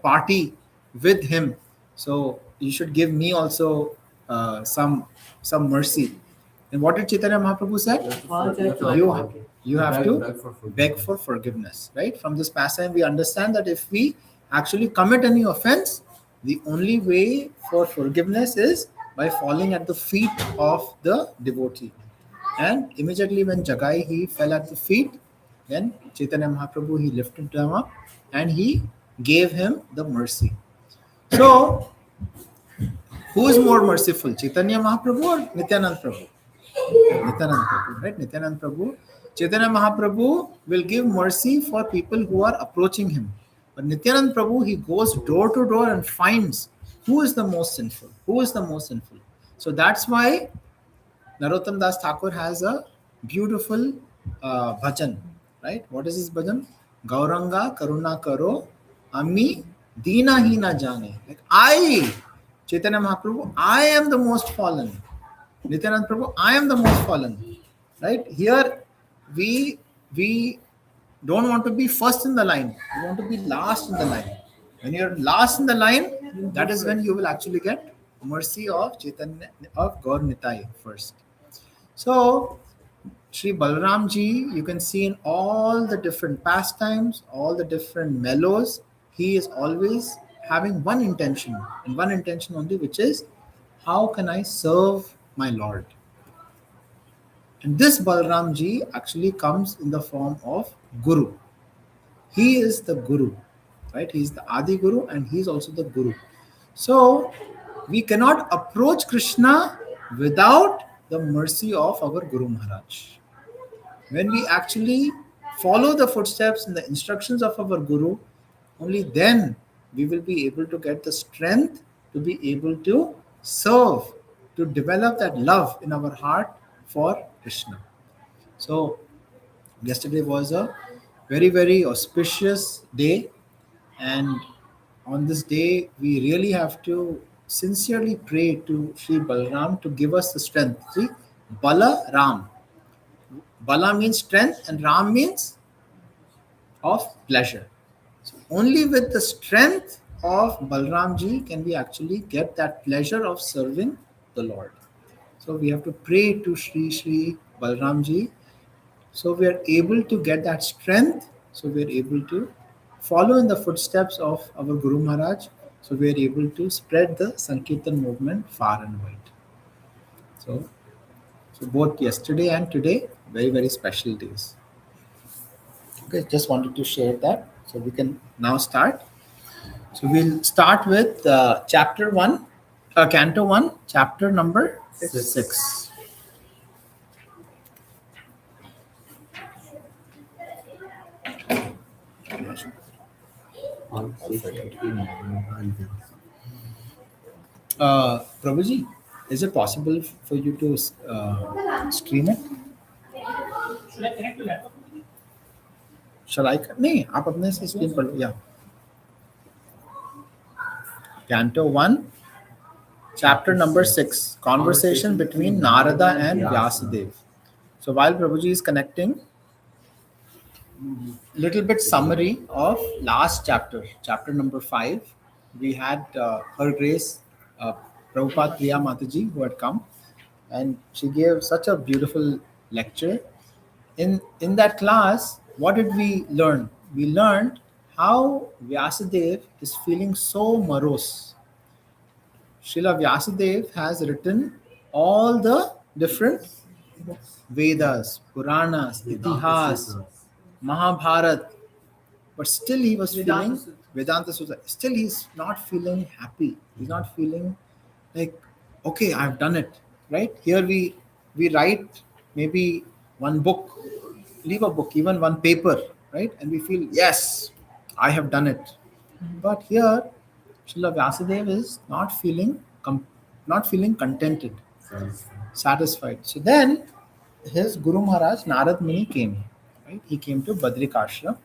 party with him. So you should give me also some mercy. And what did Chaitanya Mahaprabhu say? You have to beg for forgiveness, right? From this passage, we understand that if we actually commit any offense, the only way for forgiveness is by falling at the feet of the devotee. And immediately when Jagai, he fell at the feet, then Chaitanya Mahaprabhu, he lifted him up and he gave him the mercy. So, who is more merciful, Chaitanya Mahaprabhu or Nityanand Prabhu? Nityanand Prabhu, right? Nityanand Prabhu. Chaitanya Mahaprabhu will give mercy for people who are approaching him. But Nityanand Prabhu, he goes door to door and finds who is the most sinful. Who is the most sinful? So that's why Narottam Das Thakur has a beautiful bhajan, right? What is his bhajan? Gauranga Karuna Karo Ami Dina Hi Na Jane. Like I, Chaitanya Mahaprabhu, I am the most fallen. Nityanand Prabhu, I am the most fallen. Right? Here we don't want to be first in the line. We want to be last in the line. When you're last in the line, that is when you will actually get mercy of Chaitanya, of Gaur Nitai first. So Sri Balram ji, you can see in all the different pastimes, all the different mellows, he is always having one intention, and one intention only, which is how can I serve my Lord? And this Balram ji actually comes in the form of Guru. He is the Guru, right? He is the Adi Guru and he is also the Guru. So we cannot approach Krishna without the mercy of our Guru Maharaj. When we actually follow the footsteps and the instructions of our Guru, only then we will be able to get the strength to be able to serve, to develop that love in our heart for Krishna. So, yesterday was a very, very auspicious day, and on this day, we really have to sincerely pray to Sri Balram to give us the strength. See, Bala Ram. Bala means strength and Ram means of pleasure. So only with the strength of Balramji can we actually get that pleasure of serving the Lord. So we have to pray to Sri Balramji, so we are able to get that strength, so we are able to follow in the footsteps of our Guru Maharaj, so we are able to spread the Sankirtan movement far and wide. So both yesterday and today, very, very special days. Okay, just wanted to share that. So we can now start. So we'll start with chapter 1, canto 1, chapter number 6. Prabhuji, is it possible for you to stream it? Should I connect to laptop? Shall I? नहीं, आप अपने से screen पर या Canto 1, chapter number 6, conversation between Narada and Vyasadeva. So while Prabhuji is connecting, little bit summary of last chapter, chapter number 5. We had Her Grace Prabhupada Priya Mataji who had come, and she gave such a beautiful lecture. In that class, what did we learn? We learned how Vyasadeva is feeling so morose. Srila Vyasadeva has written all the different Vedas, Puranas, Itihas, Mahabharat, but still he was feeling Vedanta Sutra. Still he's not feeling happy. He's not feeling like, okay, I've done it. Right? Here we write maybe one book, leave a book, even one paper, right? And we feel, yes, I have done it. But here, Srila Vyasadeva is not feeling contented, satisfied. So then his Guru Maharaj Narad Muni came. Right? He came to Badrikashram,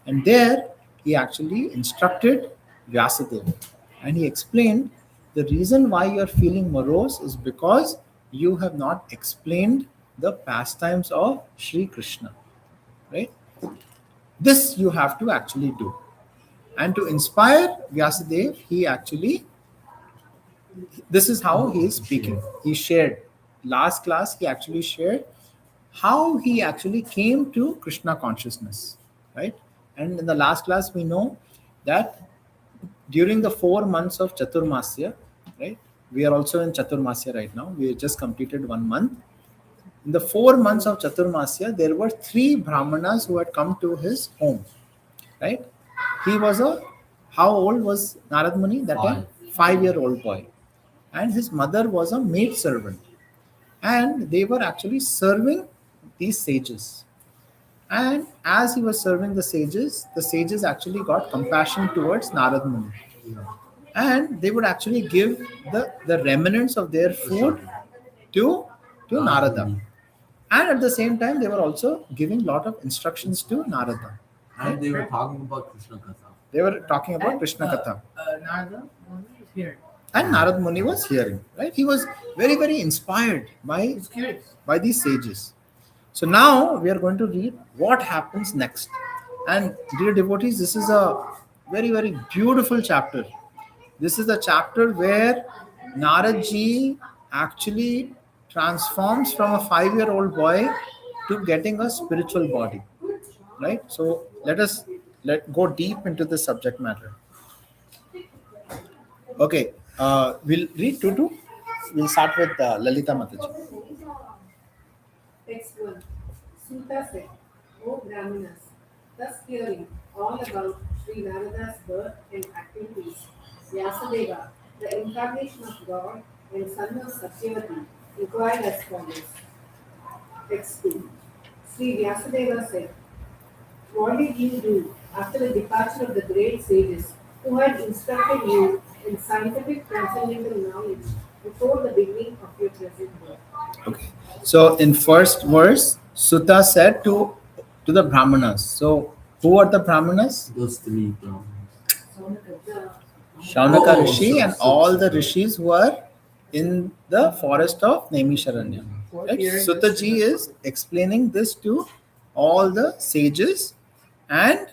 and there he actually instructed Vyasadeva, and he explained the reason why you are feeling morose is because you have not explained the pastimes of Sri Krishna. Right? This you have to actually do. And to inspire Vyasadeva, this is how he is speaking. He shared, last class, he actually shared how he actually came to Krishna consciousness. Right? And in the last class, we know that during the 4 months of Chaturmasya, right? We are also in Chaturmasya right now. We just completed 1 month. In the 4 months of Chaturmasya, there were 3 Brahmanas who had come to his home. Right? He was how old was Narad Muni that time? 5-year-old boy. And his mother was a maid servant. And they were actually serving these sages. And as he was serving the sages actually got compassion towards Narad Muni. And they would actually give the remnants of their food to Narada. And at the same time, they were also giving a lot of instructions to Narada. And they were talking about Krishna Katha. They were talking about Krishna Katha. Narada Muni is here. And Narad Muni was hearing. Right? He was very, very inspired by these sages. So now we are going to read what happens next. And dear devotees, this is a very, very beautiful chapter. This is the chapter where Narad ji actually transforms from a 5-year-old boy to getting a spiritual body, right? So let go deep into the subject matter. Okay, we'll read Tutu. We'll start with Lalita Mataji. Text 1. Sutta said, O Brahmanas, thus hearing all about Sri Narada's birth and activities, Vyasadeva, the incarnation of God and son of Satyavati, inquired as follows. Text 2. Sri Vyasadeva said, what did you do after the departure of the great sages who had instructed you in scientific transcendental knowledge before the beginning of your present birth? Okay. So in first verse, Sutta said to the Brahmanas. So who are the Brahmanas? Those three Brahmins. The Shaunaka Oh, Rishi and so- all the rishis who are in the forest of Naimisharanya. Right? Sutta ji is explaining this to all the sages, and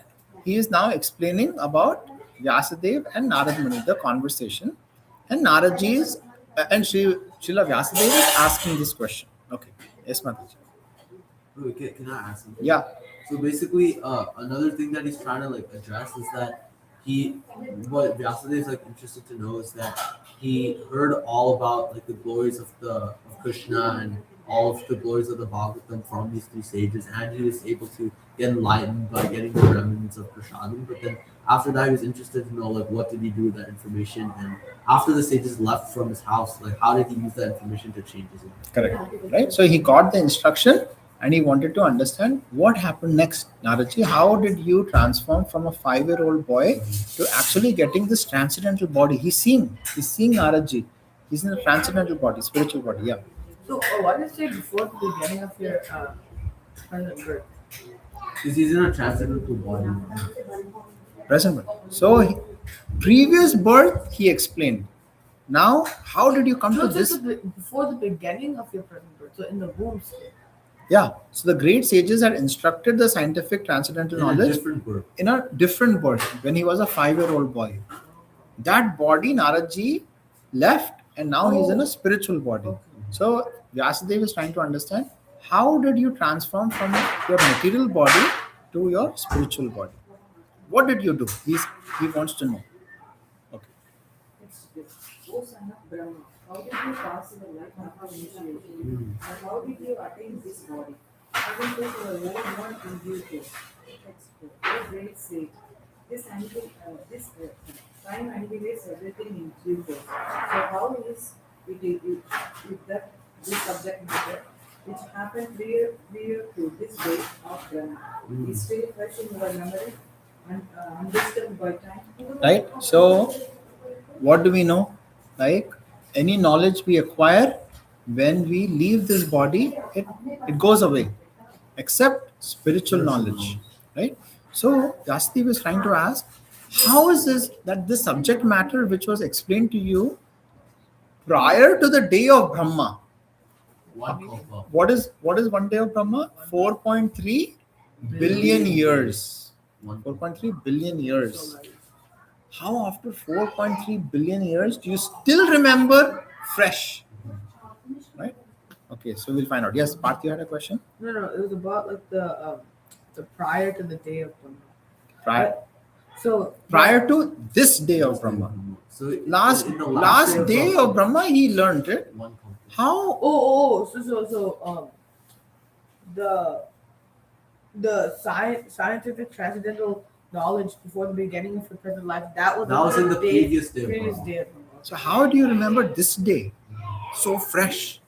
he is now explaining about Vyasadeva and Narad Muni, the conversation. And Narad ji is and Srila Vyasadeva is asking this question. Okay. Yes, Mataji. Wait, can I ask something? Yeah. So basically, another thing that he's trying to like address is that what Vyasadeva is like interested to know is that he heard all about like the glories of Krishna and all of the glories of the Bhagavatam from these three sages, and he was able to get enlightened by getting the remnants of Prasadam. But then after that, he was interested to know like what did he do with that information, and after the sages left from his house, like how did he use that information to change his life? Correct. Right. So he got the instruction and he wanted to understand what happened next. Naraji, how did you transform from a 5-year-old boy to actually getting this transcendental body? He's seeing Naraji. He's in a transcendental body, spiritual body. Yeah. So, what did you say before the beginning of your present birth? Because he's in a transcendental body. Present birth. So previous birth he explained. Now, how did you come No, to this? before the beginning of your present birth. So, in the womb state. Yeah. So the great sages had instructed the scientific transcendental In a knowledge different birth. in a different birth when he was a 5-year-old boy. That body, Naradji left, and now he's in a spiritual body. So Vyasadeva is trying to understand how did you transform from your material body to your spiritual body? What did you do? He wants to know. Okay. O son of Brahma, how did you pass your life after initiation? And how did you attain this body? Even though you were born in due course. Text 4. O great sage, this time annihilates everything in due course. So how is it that this subject matter, which happened prior to this day of Brahma, is still fresh in your memory and undisturbed by time? Right? So what do we know? Like any knowledge we acquire, when we leave this body, it goes away, except spiritual knowledge. Right? So Vyasadeva is trying to ask, how is this that this subject matter which was explained to you prior to the day of Brahma? One kalpa. What is one day of Brahma? 4.3 billion years. 4.3 billion years. How after 4.3 billion years do you still remember fresh? Right? Okay, so we'll find out. Yes, Parth, you had a question? No, it was about like the prior to the day of Brahma. Prior to this day of Brahma. So Last in the last day of Brahma, he learned it. one kalpa. How? So the scientific transcendental knowledge before the beginning of the present life, that was in the day- previous day of previous Brahma. day of Brahma. So how do you remember this day? So fresh.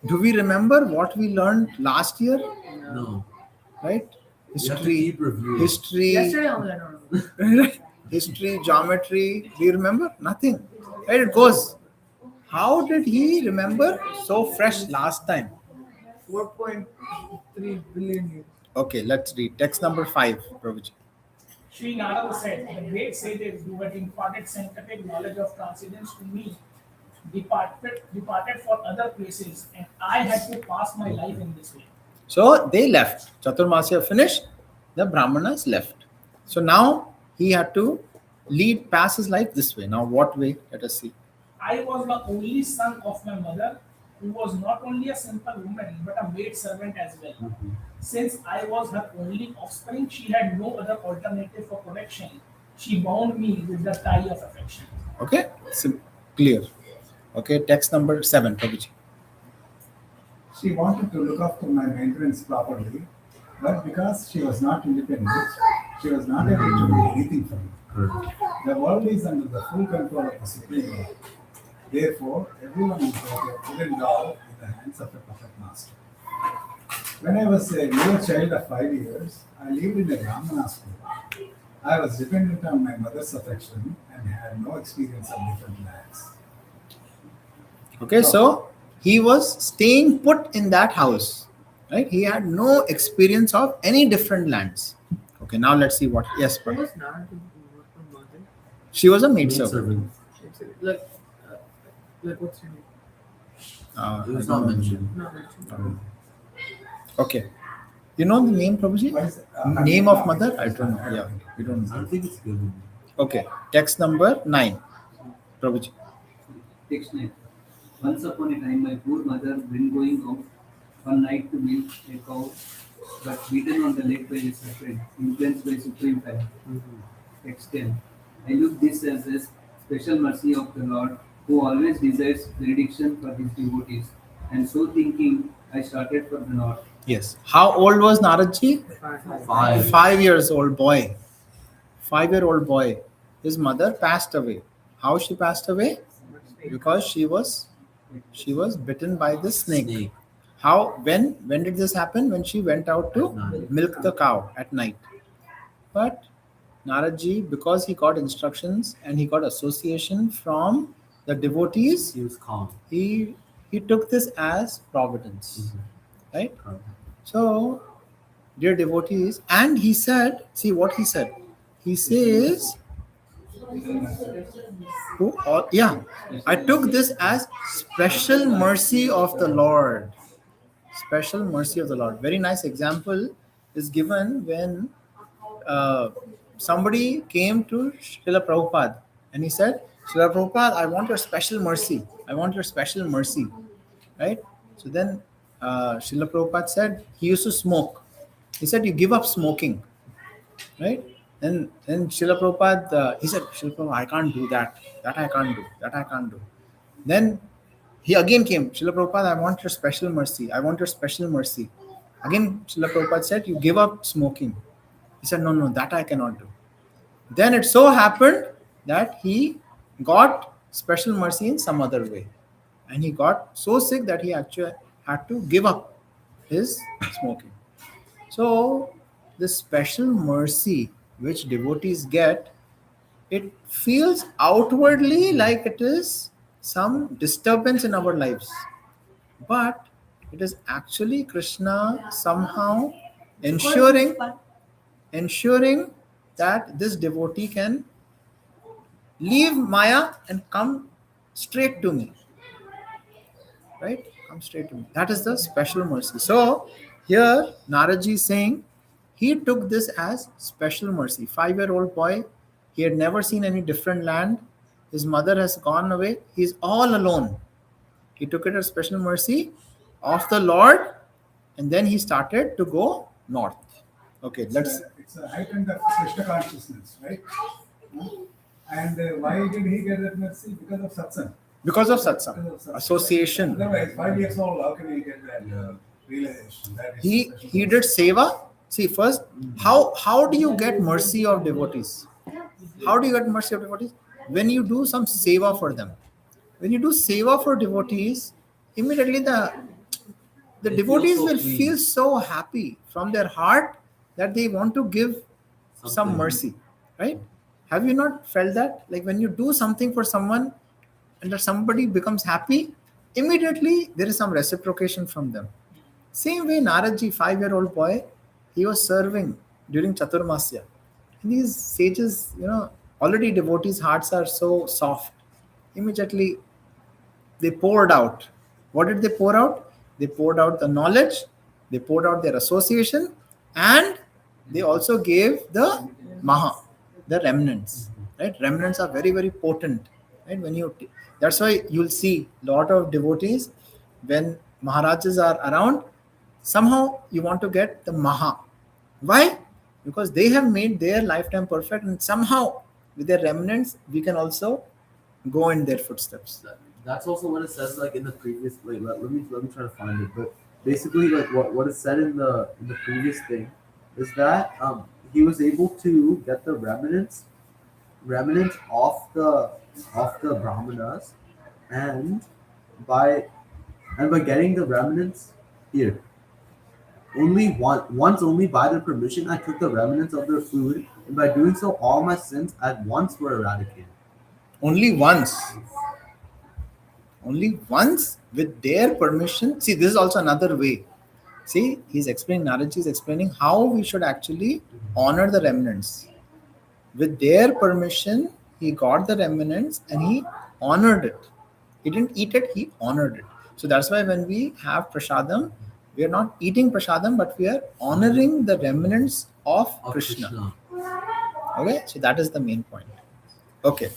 Do we remember what we learned last year? No. Right? You have to History, keep reviewing. Yesterday only I don't remember. history, geometry. Do you remember? Nothing. Right? It goes. How did he remember so fresh last time? 4.3 billion years. Okay, let's read. Text number 5, Prabhuji. Sri Narada said, the great sages who had imparted scientific knowledge of transcendence to me departed for other places, and I had to pass my life in this way. So they left. Chaturmasya finished. The Brahmanas left. So now he had to pass his life this way. Now what way? Let us see. I was the only son of my mother, who was not only a simple woman but a maid servant as well. Mhm. Since I was her only offspring, she had no other alternative for protection. She bound me with the tie of affection. Okay, clear. Okay, text number 7, Prabhuji. She wanted to look after my maintenance properly, but because she was not independent, she was not able to do anything for me. Correct. The world is under the full control of the Supreme Lord. Therefore, everyone is like a wooden doll in the hands of a puppet master. When I was a mere child of 5 years, I lived in a Brahmana school. I was dependent on my mother's affection and had no experience of different lands. Okay, so he was staying put in that house, right? He had no experience of any different lands. Okay, now let's see what. Yes, Who Prabhu. was Narada mother? She was a maid Maid servant. servant. It's like, what's her name? It was I don't not know. mentioned. Not mentioned. Okay, you know the name, Prabhuji? What is it? Name of mother? I don't know. Yeah, we don't I know. don't think it's given. Okay, text number 9, Prabhuji. Text 9. Once upon a time, my poor mother, when going out one night to milk a cow, but beaten on the leg by a serpent, influenced by supreme fire. Text 10. I look this as a special mercy of the Lord, who always desires benediction for his devotees. And so thinking, I started for the north. Yes. How old was Naradji? 5. 5 years old boy. 5-year-old boy. His mother passed away. How she passed away? Because she was bitten by the snake. How? When did this happen? When she went out to At night. milk the cow at night. But Naradji, because he got instructions and he got association from the devotees, He was calm. he took this as providence, right? Correct. So, dear devotees, and he said, see what he said. He says, yeah, I took this as special mercy of the Lord. Special mercy of the Lord. Very nice example is given when somebody came to Srila Prabhupada and he said, Srila Prabhupada, I want your special mercy. I want your special mercy. Right? So then Srila Prabhupada said he used to smoke. He said, you give up smoking. Right? And then Srila Prabhupada, he said, Srila Prabhupada, I can't do that. That I can't do. That I can't do. Then he again came, Srila Prabhupada, I want your special mercy. I want your special mercy. Again, Srila Prabhupada said, you give up smoking. He said, no, that I cannot do. Then it so happened that he got special mercy in some other way. And he got so sick that he actually had to give up his smoking. So, this special mercy which devotees get, it feels outwardly like it is some disturbance in our lives. But it is actually Krishna somehow ensuring that this devotee can leave Maya and come straight to me. Right? Come straight to me. That is the special mercy. So here Naradji is saying he took this as special mercy. 5-year-old boy, he had never seen any different land. His mother has gone away. He is all alone. He took it as special mercy of the Lord, and then he started to go north. Okay, It's a heightened of Krishna consciousness, right? And why did he get that mercy? Because of satsang. because of satsang, association. Otherwise, 5 years old, how can he get that realization? That is He did seva. See, first, how do you get mercy of devotees? How do you get mercy of devotees? When you do some seva for them. When you do seva for devotees, immediately the They feel devotees so will clean. feel so happy from their heart that they want to give some Something. mercy, right? Have you not felt that? Like when you do something for someone and that somebody becomes happy, immediately there is some reciprocation from them. Same way, Naradji, 5-year-old boy, he was serving during Chaturmasya. And these sages, already devotees' hearts are so soft. Immediately, they poured out. What did they pour out? They poured out the knowledge, they poured out their association, and they also gave the maha, the remnants. Right? Remnants are very, very potent. Right? That's why you'll see a lot of devotees, when Maharajas are around, somehow you want to get the Maha. Why? Because they have made their lifetime perfect, and somehow with their remnants, we can also go in their footsteps. That's also what it says like in the previous. Like let me try to find it. But basically, like what is said in the previous thing is that he was able to get the remnants of the brahmanas, and by by getting the remnants here only by their permission I took the remnants of their food, and by doing so all my sins at once were eradicated. Only once. Only once with their permission. See, this is also another way. See, he's explaining, Naraji is explaining how we should actually honor the remnants. With their permission, he got the remnants and he honored it. He didn't eat it, he honored it. So that's why when we have prasadam, we are not eating prasadam, but we are honoring the remnants of Krishna. Okay, so that is the main point. Okay,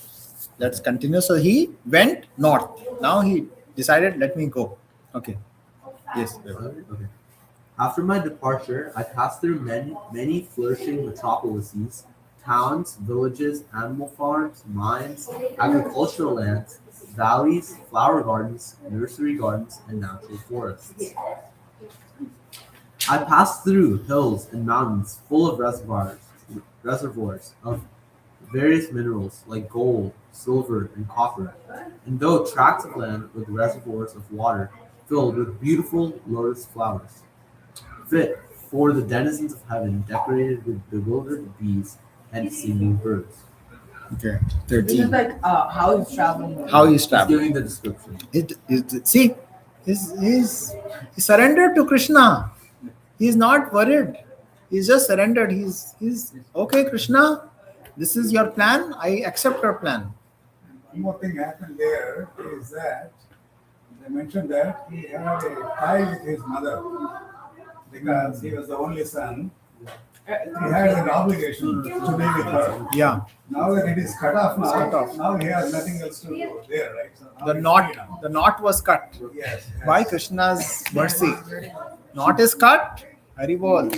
let's continue. So he went north. Now he decided, let me go. Okay. Yes. Okay. After my departure, I passed through many flourishing metropolises, towns, villages, animal farms, mines, agricultural lands, valleys, flower gardens, nursery gardens, and natural forests. I passed through hills and mountains full of reservoirs of various minerals like gold, silver, and copper, and though tracts of land with reservoirs of water filled with beautiful lotus flowers, fit for the denizens of heaven, decorated with bewildered bees and singing birds. Okay. This is 13. like how he's traveling. How he's He's traveling. giving the description. See, he surrendered to Krishna. He's not worried. He's just surrendered. He's okay, Krishna. This is your plan. I accept your plan. One more thing happened there is that they mentioned that he had a tie with his mother because he was the only son. He had an obligation to be with her. Yeah. Now that it is cut off now, Cut off. now he has nothing else to do there, right? So now The he's knot, free now. the knot was cut. Yes. By Krishna's mercy. Knot is cut. Hari bol.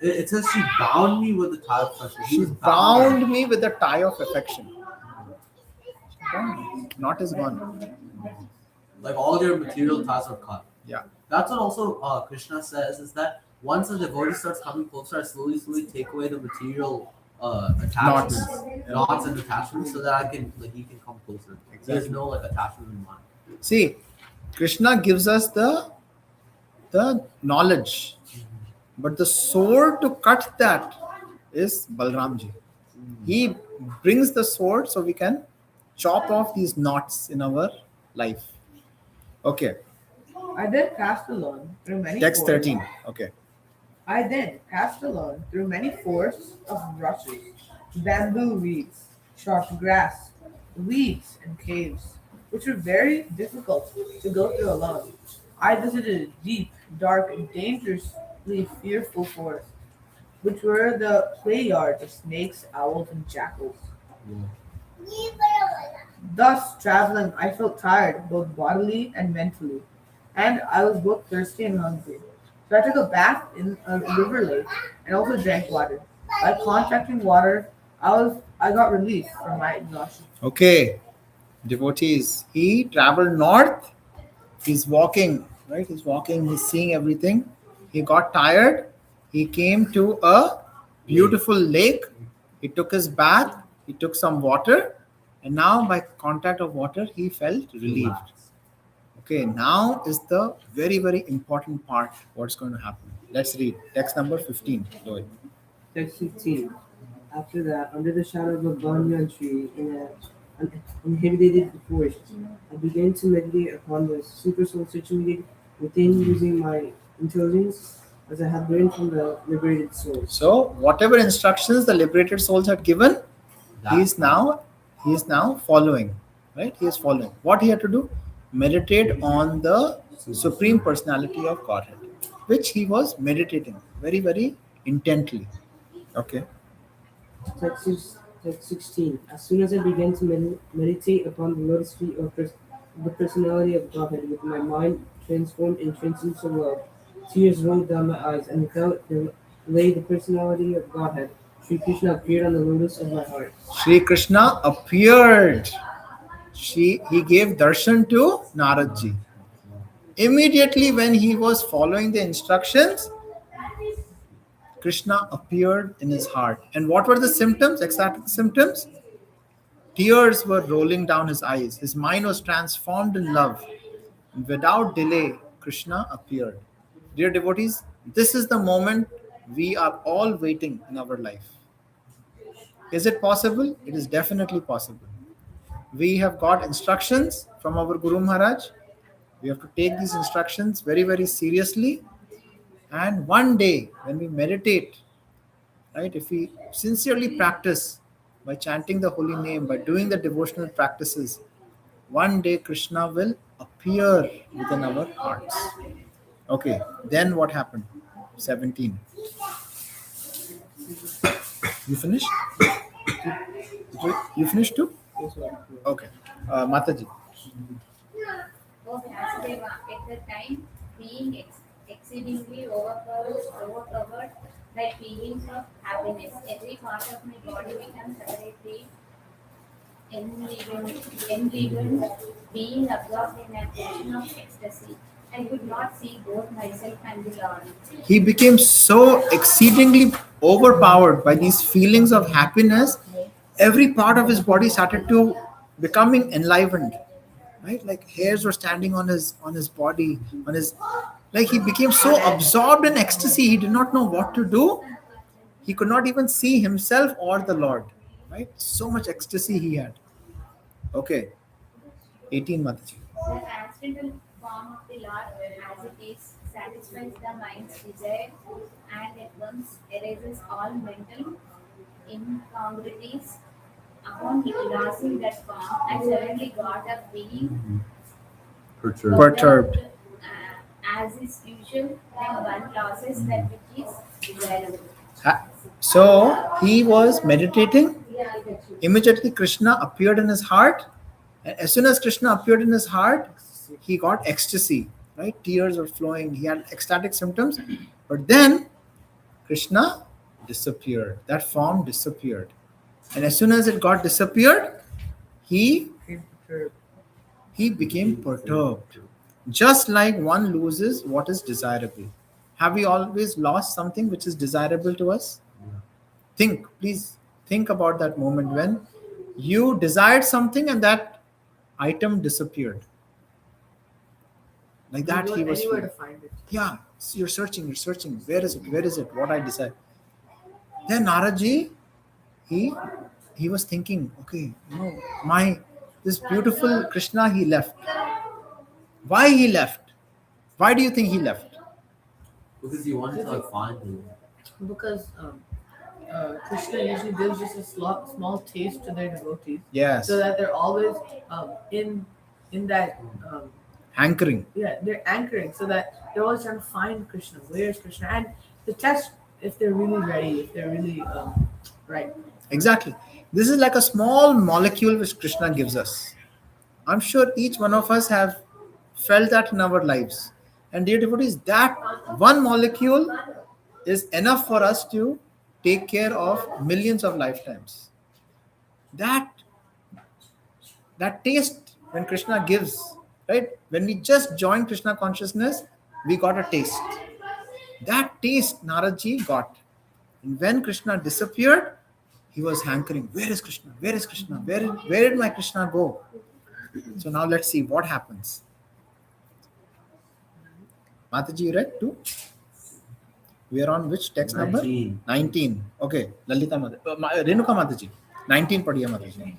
It says she bound me with the tie of affection. He She was bound me with the tie of affection. Knot is gone. Like all their material ties are cut. Yeah. That's what also Krishna says is that once a devotee starts coming closer, I slowly take away the material attachments, knots and attachments, so that I can he can come closer. There's no attachment in mind. See, Krishna gives us the knowledge, but the sword to cut that is Balramji. He brings the sword so we can chop off these knots in our life. Okay, I then cast alone through many text forests. 13. Okay. I then cast alone through many forests of rushes, bamboo reeds, sharp grass, weeds, and caves, which were very difficult to go through alone. I visited a deep, dark, and dangerously fearful forest, which were the play yards of snakes, owls, and jackals. Thus, traveling, I felt tired both bodily and mentally, and I was both thirsty and hungry. So I took a bath in a river lake and also drank water. By contacting water, I got relief from my exhaustion. Okay, devotees. He traveled north. He's walking, right? He's walking. He's seeing everything. He got tired. He came to a beautiful lake. He took his bath. He took some water, and now by contact of water, he felt relieved. Okay, now is the very, very important part. What's going to happen? Let's read text number 15. Loy. Text 15. After that, under the shadow of a banyan tree in an uninhibited forest, I began to meditate upon the super soul situated within using my intelligence as I had learned from the liberated souls. So, whatever instructions the liberated souls had given, he is now following. Right? He is following. What he had to do? Meditate on the Supreme Personality of Godhead, which he was meditating very, very intently. Okay. Text 16. As soon as I began to meditate upon the lotus feet of the personality of Godhead with my mind transformed and transcended so well. Tears rolled down my eyes, and without delay, the personality of Godhead, Sri Krishna, appeared on the lotus of my heart. Sri Krishna appeared. He gave darshan to Naradji. Immediately when he was following the instructions, Krishna appeared in his heart. And what were the symptoms? Exact symptoms? Tears were rolling down his eyes. His mind was transformed in love. And without delay, Krishna appeared. Dear devotees, this is the moment we are all waiting in our life. Is it possible? It is definitely possible. We have got instructions from our Guru Maharaj. We have to take these instructions very, very seriously. And one day, when we meditate, right, if we sincerely practice by chanting the holy name, by doing the devotional practices, one day Krishna will appear within our hearts. Okay, then what happened? 17. You finished? You finished too? Okay. Mataji. O Vasudeva, at the time, being exceedingly overpowered by feelings of happiness, every part of my body becomes separately enlivened, being absorbed in a condition of ecstasy. I could not see both myself and the Lord. He became so exceedingly overpowered by these feelings of happiness. Every part of his body started to becoming enlivened, right? Like hairs were standing on his body, on his, like he became so absorbed in ecstasy, he did not know what to do. He could not even see himself or the Lord, right? So much ecstasy he had. Okay, 18 Mataji. The transcendental form of the Lord, as it is, satisfies the mind's desire and at once erases all mental incongruities. Upon losing that form, I suddenly got up being Perturbed. as is usual when one loses that which is desirable. So he was meditating. Immediately Krishna appeared in his heart. And as soon as Krishna appeared in his heart, he got ecstasy, right? Tears were flowing. He had ecstatic symptoms. But then Krishna disappeared. That form disappeared. And as soon as it got disappeared, he became perturbed. Just like one loses what is desirable. Have we always lost something which is desirable to us? Please think about that moment when you desired something and that item disappeared. Like that he was anywhere to find it. Yeah, so you're searching. Where is it? What I desire. Then Naraji, he was thinking, okay, this beautiful Krishna, he left. Why he left? Why do you think he left? Because he wanted to like find him. Because Krishna usually gives just a small taste to their devotees, Yes. so that they're always in that Hankering. they're anchoring, so that they're always trying to find Krishna. Where's Krishna? And to test if they're really ready, if they're really right. Exactly. This is like a small molecule which Krishna gives us. I'm sure each one of us have felt that in our lives. And dear devotees, that one molecule is enough for us to take care of millions of lifetimes. That taste when Krishna gives, right? When we just join Krishna consciousness, we got a taste. That taste Naradji got. And when Krishna disappeared, he was hankering. Where is Krishna? Where is Krishna? Where did my Krishna go? So now let's see what happens. Mataji, you read too? We are on which text 19. number? 19. Okay. Lalita Mataji. Renuka Mataji. 19 padhiya Mataji.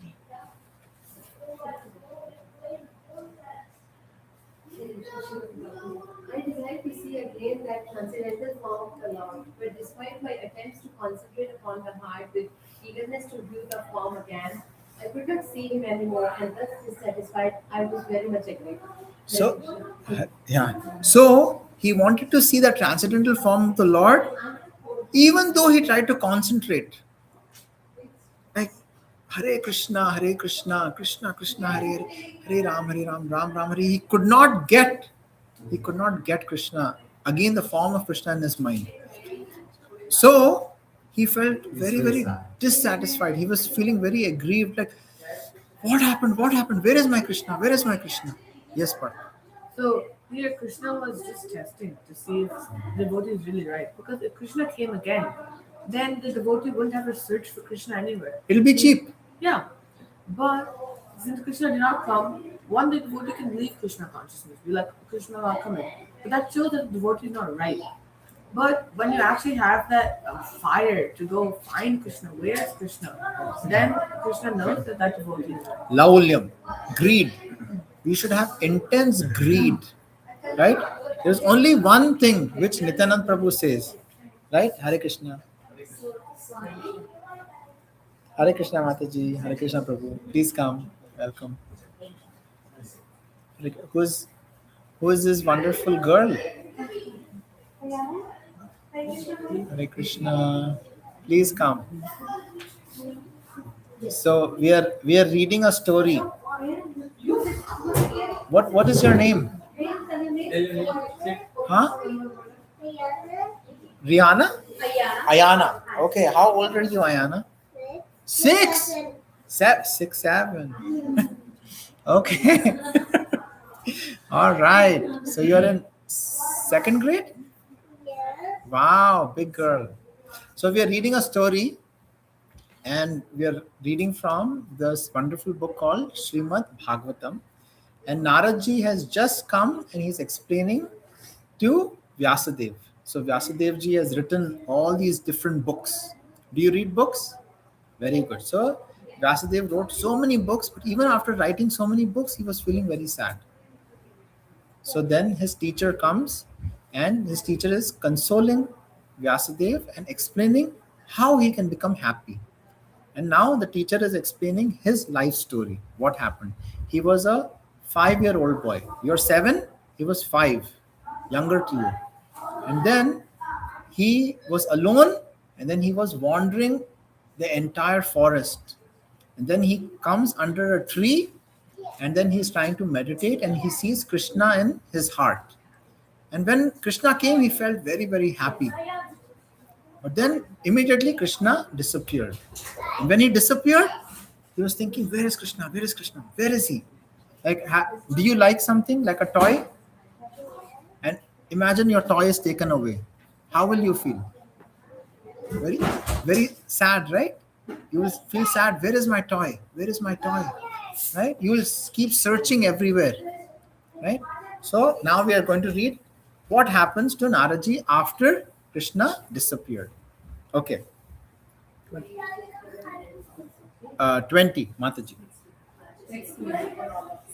I desire to see again that transcendental form of the Lord, but despite my attempts to concentrate upon the heart with eagerness to view the form again, I could not see him anymore, and thus dissatisfied, I was very much aggrieved. So he wanted to see the transcendental form of the Lord, even though he tried to concentrate. Like Hare Krishna, Krishna Krishna, Hare Hare Ram, Ram Ram Hare. He could not get Krishna. Again, the form of Krishna in his mind. So he felt He's very, very very sad. dissatisfied. He was feeling very aggrieved, like, what happened? What happened? Where is my Krishna? Where is my Krishna? Yes, but So here Krishna was just testing to see if the devotee is really right. Because if Krishna came again, then the devotee wouldn't have to search for Krishna anywhere. it'll be cheap. Yeah. But since Krishna did not come, one the devotee can leave Krishna consciousness. Be like, Krishna not coming. But that shows that the devotee is not right. But when you actually have that fire to go find Krishna, where is Krishna? Then Krishna knows that that devotee is right. Laulyam, greed. We should have intense greed, right? There's only one thing which Nityanand Prabhu says, right? Hare Krishna. Hare Krishna Mataji, Hare Krishna Prabhu. Please come. Welcome. Who is this wonderful girl? Hare Krishna. Please come. So we are reading a story. What is your name? Huh? Rihanna? Ayana. Okay, how old are you, Ayana? 6. 7. Okay. All right. So you're in 2nd grade? Wow, big girl. So we are reading a story, and we are reading from this wonderful book called Srimad Bhagavatam. And Naradji has just come and he's explaining to Vyasadev. So Vyasadev ji has written all these different books. Do you read books? Very good. So Vyasadev wrote so many books, but even after writing so many books, he was feeling very sad. So then his teacher comes, and his teacher is consoling Vyasadev and explaining how he can become happy. And now the teacher is explaining his life story. What happened? He was a 5-year-old boy. You're 7, he was 5, younger to you. And then he was alone, and then he was wandering the entire forest. And then he comes under a tree, and then he's trying to meditate, and he sees Krishna in his heart. And when Krishna came, he felt very, very happy. But then immediately Krishna disappeared. And when he disappeared, he was thinking, where is Krishna? Where is Krishna? Where is he? Like, do you like something like a toy? And imagine your toy is taken away. How will you feel? Very, very sad, right? You will feel sad. Where is my toy? Where is my toy? Right? You will keep searching everywhere. Right? So now we are going to read what happens to Naraji after Krishna disappeared. Okay. 20, Mataji. Next one.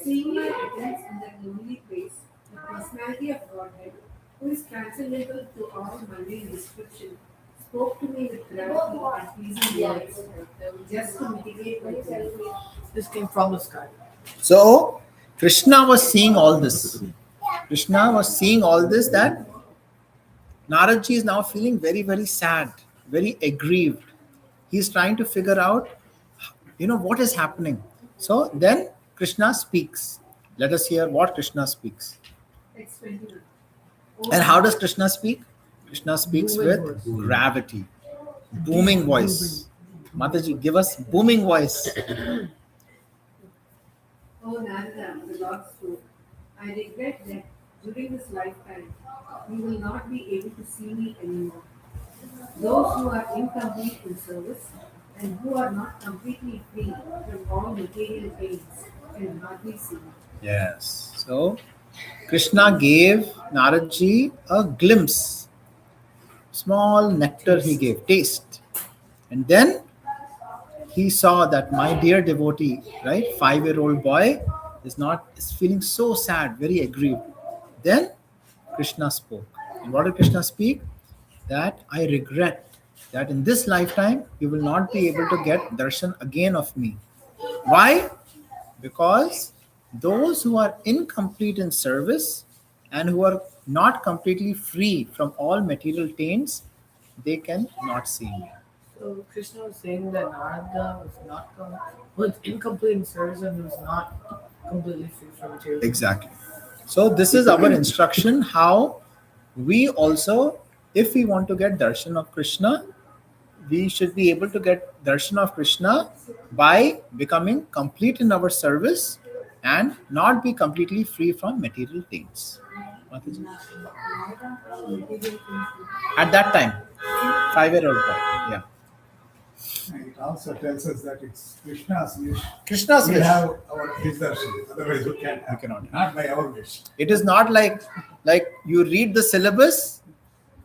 Seeing my presence in that lonely place, the personality of Godhead, who is transcendental to all mundane description, spoke to me with gravity and pleasing words, just to mitigate my grief. This came from the sky. So Krishna was seeing all this. Krishna was seeing all this, that Naradji is now feeling very, very sad, very aggrieved. He's trying to figure out, what is happening. So then Krishna speaks. Let us hear what Krishna speaks. Text 21. And how does Krishna speak? Krishna speaks Booming with voice. gravity, booming voice. Mataji, give us booming voice. O Narada, the Lord's fool, I regret that during this lifetime you will not be able to see me anymore. Those who are incomplete in service and who are not completely free from all material pains can hardly see me. Yes. So Krishna gave Naradji a glimpse, small nectar he gave, taste. And then he saw that my dear devotee, right, 5-year-old boy, is feeling so sad, very aggrieved. Then Krishna spoke. And what did Krishna speak? That I regret that in this lifetime you will not be able to get darshan again of me. Why? Because those who are incomplete in service and who are not completely free from all material taints, they can not see me. So Krishna was saying that Narada was incomplete in service and was not completely free from material. Exactly. So this is our instruction how we also, if we want to get darshan of Krishna, we should be able to get darshan of Krishna by becoming complete in our service and not be completely free from material things. Mataji? At that time, 5-year-old boy. Yeah. It also tells us that it's Krishna's wish. Krishna's We wish. have his darshan, otherwise we can't have. We cannot. Not by our wish. It is not like you read the syllabus,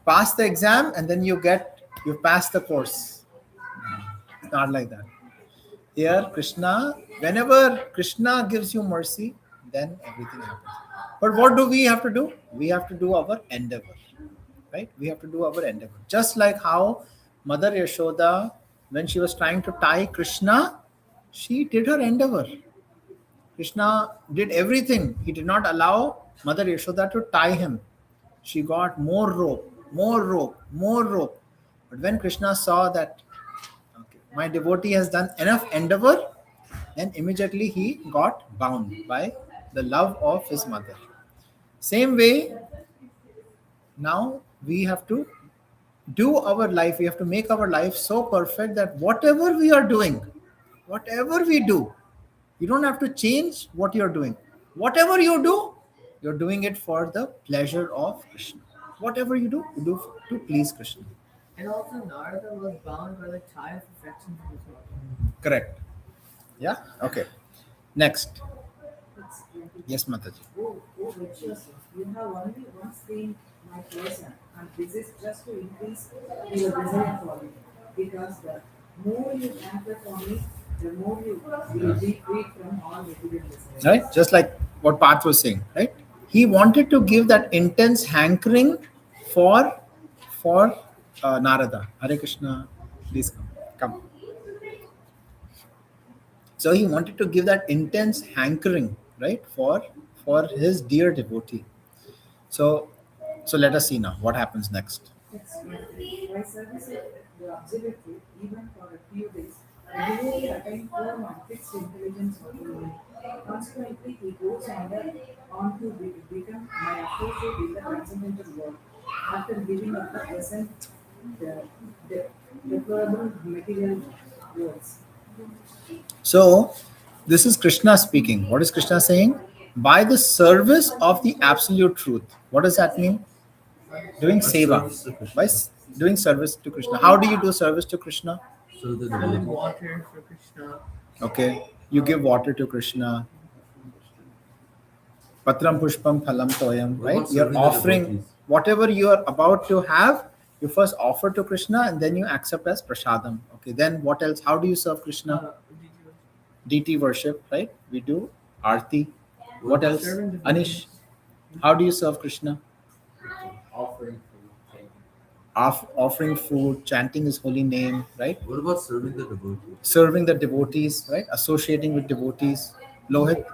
pass the exam, and then you pass the course. It's not like that. Here, Krishna, whenever Krishna gives you mercy, then everything happens. But what do we have to do? We have to do our endeavor, right? We have to do our endeavor. Just like how Mother Yashoda, when she was trying to tie Krishna, she did her endeavor. Krishna did everything. He did not allow Mother Yashoda to tie him. She got more rope, more rope, more rope. But when Krishna saw that, okay, my devotee has done enough endeavor, then immediately he got bound by the love of his mother. Same way, now we have to do our life, we have to make our life so perfect that whatever we are doing, whatever we do, you don't have to change what you're doing. Whatever you do, you're doing it for the pleasure of Krishna. Whatever you do to please Krishna. And also Narada was bound by the tie of affection for his mother. Correct. Yeah? Okay. Next. Yes, Mataji. Oh, virtuous, you have only once seen my person, and this is just to increase your desire for me. Because the more you anchor for me, the more you will be free from all material desires. Right? Just like what Parth was saying, right? He wanted to give that intense hankering for Narada. Hare Krishna, please come. So he wanted to give that intense hankering, right, for his dear devotee. So let us see now what happens next. By service of the observatory, even for a few days, the devotee attained firm and fixed intelligence of the mind. Consequently, he goes on to become my associate in the transcendental world, after giving up the present, the deplorable material worlds. So this is Krishna speaking. What is Krishna saying? By the service of the absolute truth. What does that mean? Doing seva. By doing service to Krishna. How do you do service to Krishna? So the Selling devotee. water for Krishna. Okay. You give water to Krishna. Patram pushpam phalam toyam. What Right? about You're serving the offering devotees? whatever you are about to have. You first offer to Krishna and then you accept as prasadam. Okay. Then what else? How do you serve Krishna? DT worship, right? We do Aarti. What else? Serving the Anish, how do you serve Krishna? Offering food, chanting his holy name, right? What about serving the devotees? Serving the devotees, right? Associating with devotees. Lohit,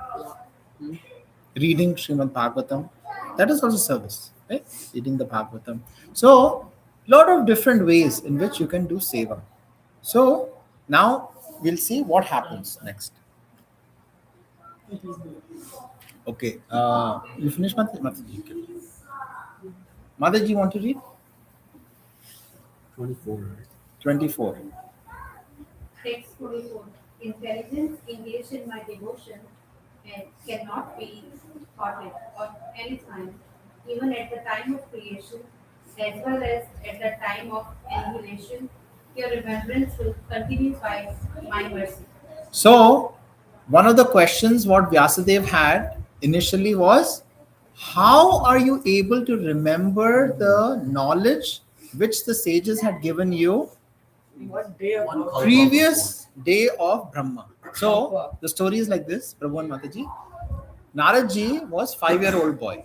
reading Srimad Bhagavatam. That is also service, right? Reading the Bhagavatam. So, lot of different ways in which you can do seva. So, now we'll see what happens next. Okay. You finish, Mataji? Mataji, want to read? 24. 24. Text 44. Intelligence engaged in my devotion and cannot be thwarted at any time, even at the time of creation, as well as at the time of annihilation. Your remembrance will continue by my mercy. So, one of the questions what Vyasadev had initially was, how are you able to remember the knowledge which the sages had given you What day of One our call. previous day of Brahma? So, the story is like this, Prabhu and Mataji. Naradji was 5-year-old boy.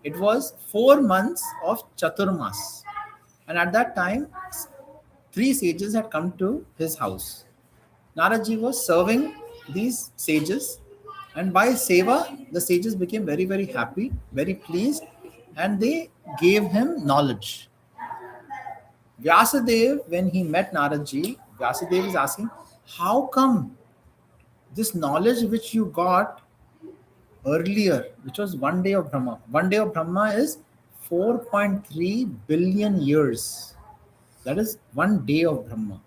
It was 4 months of Chaturmas. And at that time, 3 sages had come to his house. Naradji was serving these sages, and by seva, the sages became very, very happy, very pleased, and they gave him knowledge. Vyasadeva, when he met Naradji, Vyasadeva is asking, how come this knowledge which you got earlier, which was 1 day of Brahma? 1 day of Brahma is 4.3 billion years. That is 1 day of Brahma.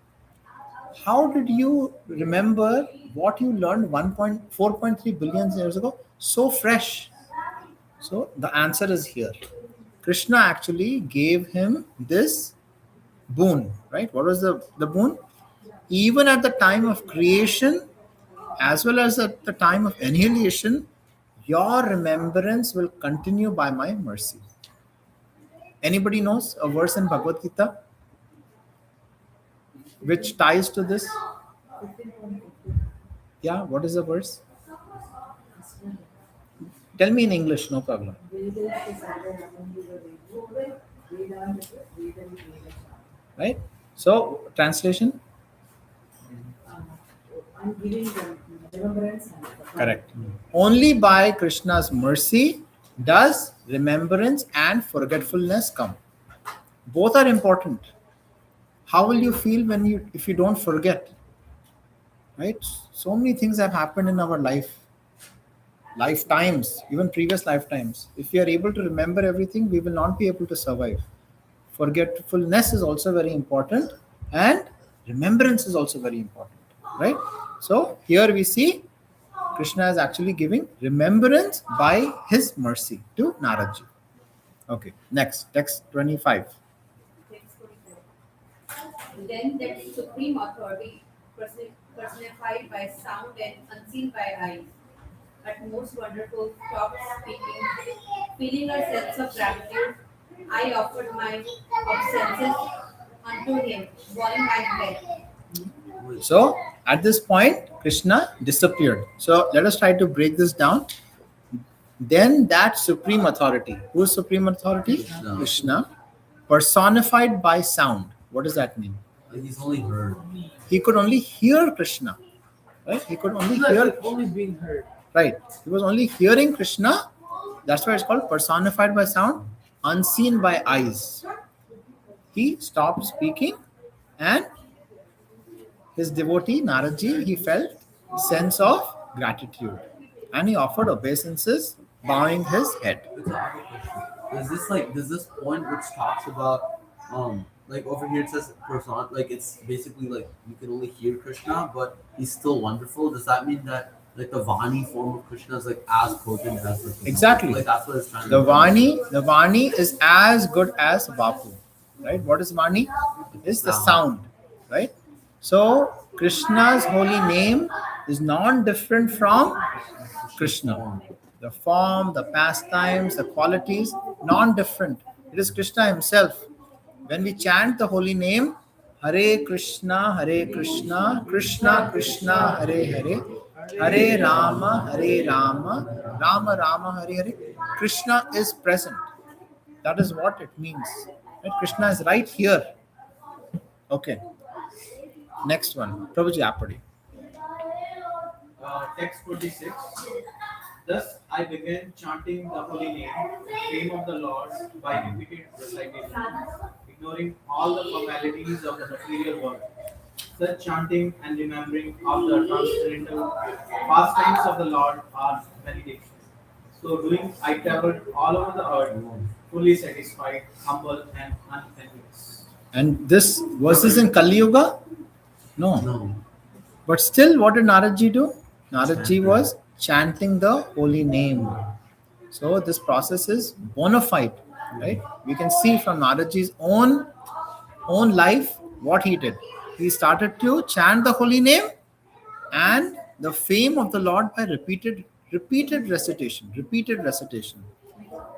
How did you remember what you learned 4.3 billion years ago so fresh? So the answer is here. Krishna actually gave him this boon, right? What was the boon? Even at the time of creation, as well as at the time of annihilation, your remembrance will continue by my mercy. Anybody knows a verse in Bhagavad Gita which ties to this? Yeah, what is the verse? Tell me in English, no problem. Right? So, translation? I'm giving them remembrance and Correct. Only by Krishna's mercy does remembrance and forgetfulness come. Both are important. How will you feel if you don't forget? Right? So many things have happened in our lifetimes, even previous lifetimes. If we are able to remember everything, we will not be able to survive. Forgetfulness is also very important, and remembrance is also very important. Right? So here we see Krishna is actually giving remembrance by his mercy to Naradji. Okay, next, text 25. Then that supreme authority, personified by sound and unseen by eyes, at most wonderful, stopped speaking, feeling a sense of gratitude. I offered my obeisances unto him, bowing my head. So at this point, Krishna disappeared. So let us try to break this down. Then that supreme authority, who is supreme authority? Krishna, personified by sound. What does that mean? He's only heard. He could only hear Krishna. Right? He could only hear. Only being heard. Right. He was only hearing Krishna. That's why it's called personified by sound, unseen by eyes. He stopped speaking, and his devotee Naradji, he felt sense of gratitude, and he offered obeisances, bowing his head. Does this point which talks about like over here it says person, like it's basically like you can only hear Krishna, but he's still wonderful. Does that mean that like the Vani form of Krishna is like as potent as the Exactly. Like that's what it's trying The to Vani is as good as Vapu. Right? What is Vani? It's the sound. Right? So Krishna's holy name is non-different from Krishna. The form, the pastimes, the qualities, non-different. It is Krishna himself. When we chant the holy name, Hare Krishna, Krishna Krishna, Hare Hare, Hare Rama, Rama Rama, Hare Hare, Krishna is present. That is what it means. Right? Krishna is right here. Okay. Next one. Prabhuji Apadi. Text 26. Thus I began chanting the holy name, name of the Lord, by repeated recitation, ignoring all the formalities of the material world. Such chanting and remembering of the transcendental pastimes of the Lord are meditation. So doing, I traveled all over the earth, fully satisfied, humble, and unenvious. And this was this in Kali Yuga? No. But still, what did Naradji do? Naradji was chanting the holy name. So this process is bona fide, right? We can see from Naradji's own life what he did. He started to chant the holy name and the fame of the Lord by repeated recitation.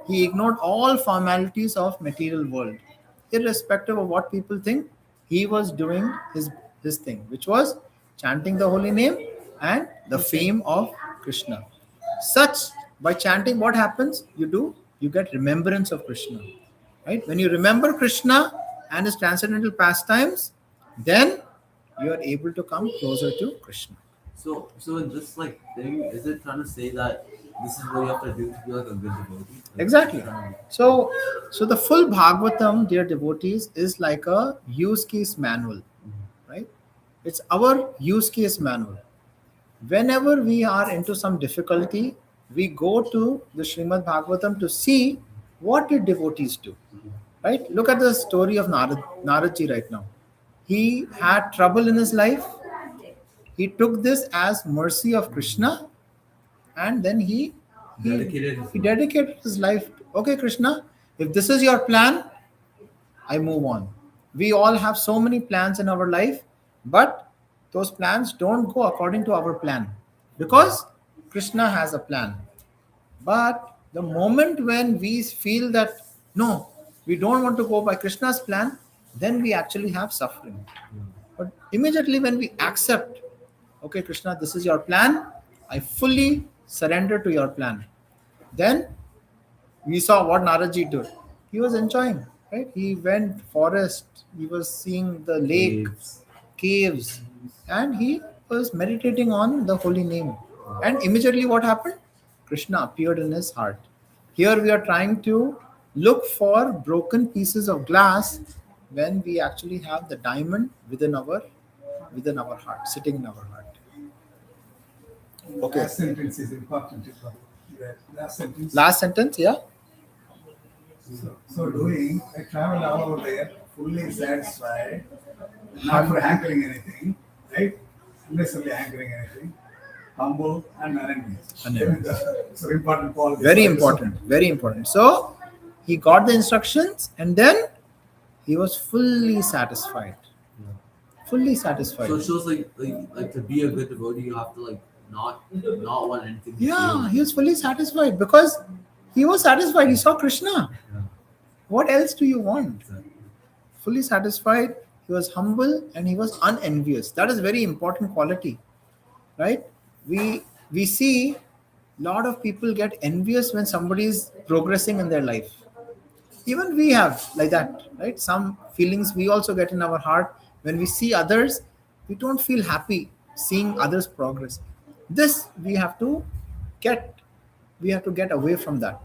He ignored all formalities of material world, irrespective of what people think. He was doing his thing, which was chanting the holy name and the fame of Krishna. Such, by chanting, what happens? You get remembrance of Krishna. Right? When you remember Krishna and his transcendental pastimes, then you are able to come closer to Krishna. So in this like thing, is it trying to say that this is what you have to do to be like a good devotee? Like, Exactly. So the full Bhagavatam, dear devotees, is like a use case manual, right? It's our use case manual. Whenever we are into some difficulty, we go to the Srimad Bhagavatam to see what did devotees do, right? Look at the story of Naradji right now. He had trouble in his life. He took this as mercy of Krishna, and then he dedicated his life. Okay, Krishna, if this is your plan, I move on. We all have so many plans in our life, but those plans don't go according to our plan because Krishna has a plan. But the moment when we feel that no, we don't want to go by Krishna's plan, then we actually have suffering. But immediately when we accept, okay, Krishna, this is your plan, I fully surrender to your plan, then we saw what Naradji did. He was enjoying, right? He went forest, he was seeing the lake, caves, and he was meditating on the holy name. And immediately what happened? Krishna appeared in his heart. Here we are trying to look for broken pieces of glass when we actually have the diamond within our heart, sitting in our heart. Okay. Last sentence is important. Last sentence. Last sentence, yeah. So doing, I travel all over there, fully satisfied, not for hankering anything, right? Unnecessarily hankering anything, humble and unenvious. Unenvious. So important quality. Very important, very important. So he got the instructions and then he was fully satisfied. Fully satisfied. So it shows like to be a good devotee, you have to like not want anything. To Yeah, fail. he was fully satisfied because he was satisfied. He saw Krishna. Yeah. What else do you want? Exactly. Fully satisfied. He was humble and he was unenvious. That is very important quality, right? We see a lot of people get envious when somebody is progressing in their life. Even we have like that, right? Some feelings we also get in our heart when we see others. We don't feel happy seeing others progress. This get we have to get away from that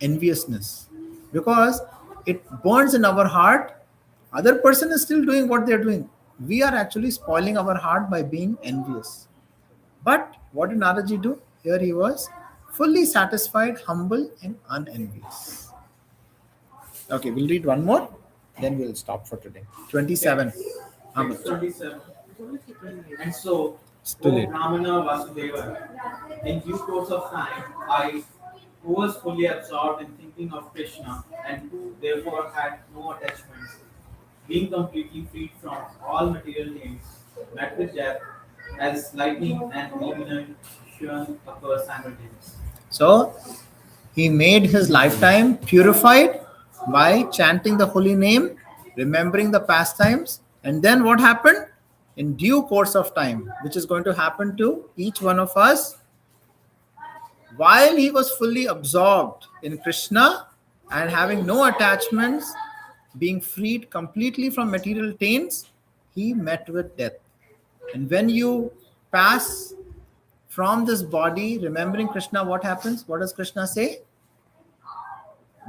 enviousness because it burns in our heart. Other person is still doing what they're doing. We are actually spoiling our heart by being envious. But what did Naraji do? Here he was fully satisfied, humble, and unenvious. Okay, we'll read one more, then we'll stop for today. 27. How much? 27. And so, Still O it. Brahmana Vasudeva, in due course of time, I, who was fully absorbed in thinking of Krishna and who therefore had no attachments, being completely freed from all material things, met with death as lightning and illumination occur simultaneously. So he made his lifetime purified by chanting the holy name, remembering the pastimes, and then what happened? In due course of time, which is going to happen to each one of us, while he was fully absorbed in Krishna and having no attachments, being freed completely from material taints, he met with death. And when you pass from this body, remembering Krishna, what happens? What does Krishna say?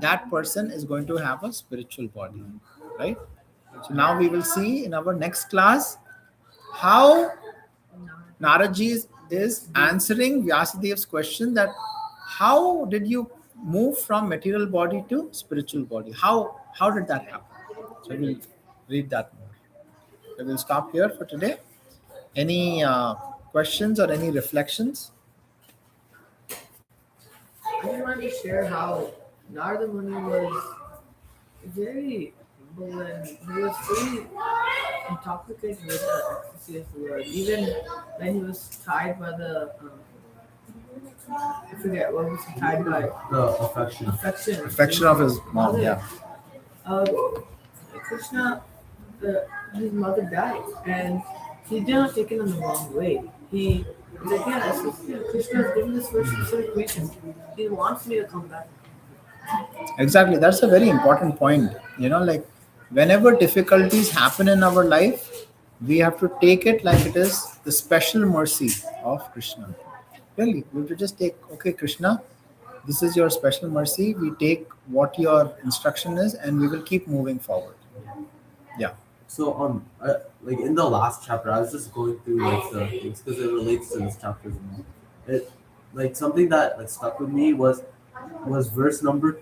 That person is going to have a spiritual body, right? So now we will see in our next class how Naraji is answering Vyasadev's question that how did you move from material body to spiritual body? How did that happen? So we'll read that more. So we'll stop here for today. Any questions or any reflections? I just wanted to share how Narada Muni was very humble and he was fully intoxicated with the ecstasy of the Lord. Even when he was tied by the, I forget what was he tied by? The affection. Affection of his mom, yeah. Krishna, his mother died, and he did not take it in the wrong way. He was like, yeah, Krishna has given this for a specific reason. He wants me to come back. Exactly. That's a very important point. Like whenever difficulties happen in our life, We have to take it like it is the special mercy of Krishna. Really, we have to just take, okay, Krishna, this is your special mercy. We take what your instruction is and we will keep moving forward. Yeah. So like in the last chapter, I was just going through like the things because it relates to this chapter as well. It like something that like stuck with me was verse number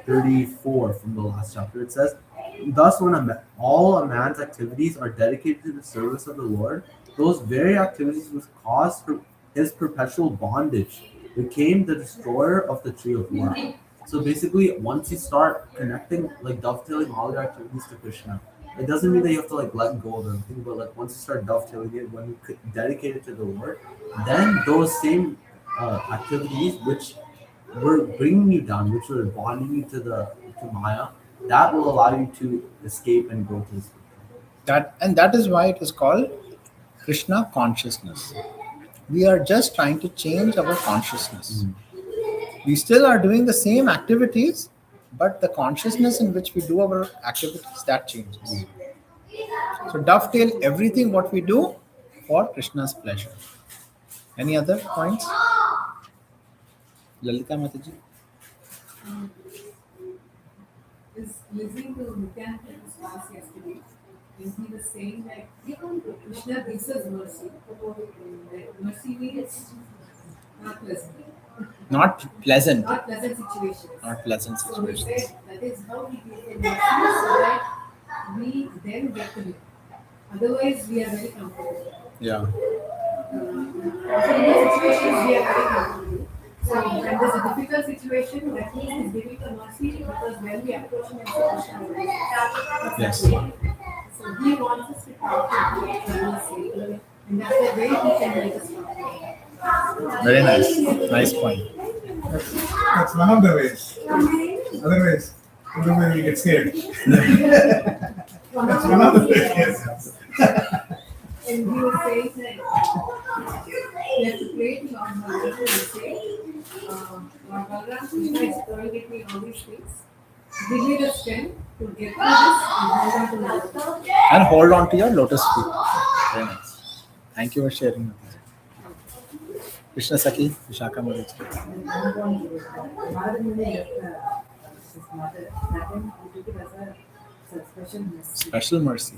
34 from the last chapter. It says, "Thus, when all a man's activities are dedicated to the service of the Lord, those very activities which caused his perpetual bondage became the destroyer of the tree of life." So basically, once you start connecting, like dovetailing all your activities to Krishna, it doesn't mean that you have to like let go of everything, but like once you start dovetailing it, when you dedicate it to the Lord, then those same activities which were bringing you down, which were bonding you to Maya, that will allow you to escape and go to the spiritual. That is why it is called Krishna consciousness. We are just trying to change our consciousness. We still are doing the same activities, but the consciousness in which we do our activities, that changes. So dovetail everything what we do for Krishna's pleasure. Any other points? Lalita Mataji? Is listening to McKinney's class yesterday, and he was saying that Krishna gives us mercy. That mercy means not pleasant. Not pleasant. Not pleasant situations. Not pleasant So he situations. said that is how we give the mercy so that we then get to live. Otherwise, we are very comfortable. Yeah. So in those situations, we are very comfortable. So when there's a difficult situation, that means he's giving the mercy because when we approach him in situation like this, Yes. so he wants us to talk to him for mercy, and that's the way he can make us comfortable. Very nice. Nice point. That's one of the ways. Otherwise, we get scared. That's one of the ways. Yes. And he was saying that we have to pray to Lord Balaram and say, Lord Balaram, Krishna is throwing at me all these things. Give me the strength to get through this and hold on to the And hold on to your lotus feet. Very nice. Thank you for sharing. Krishna Saki, Vishaka Mataji. His mother, that time he took it as a special mercy. Special mercy.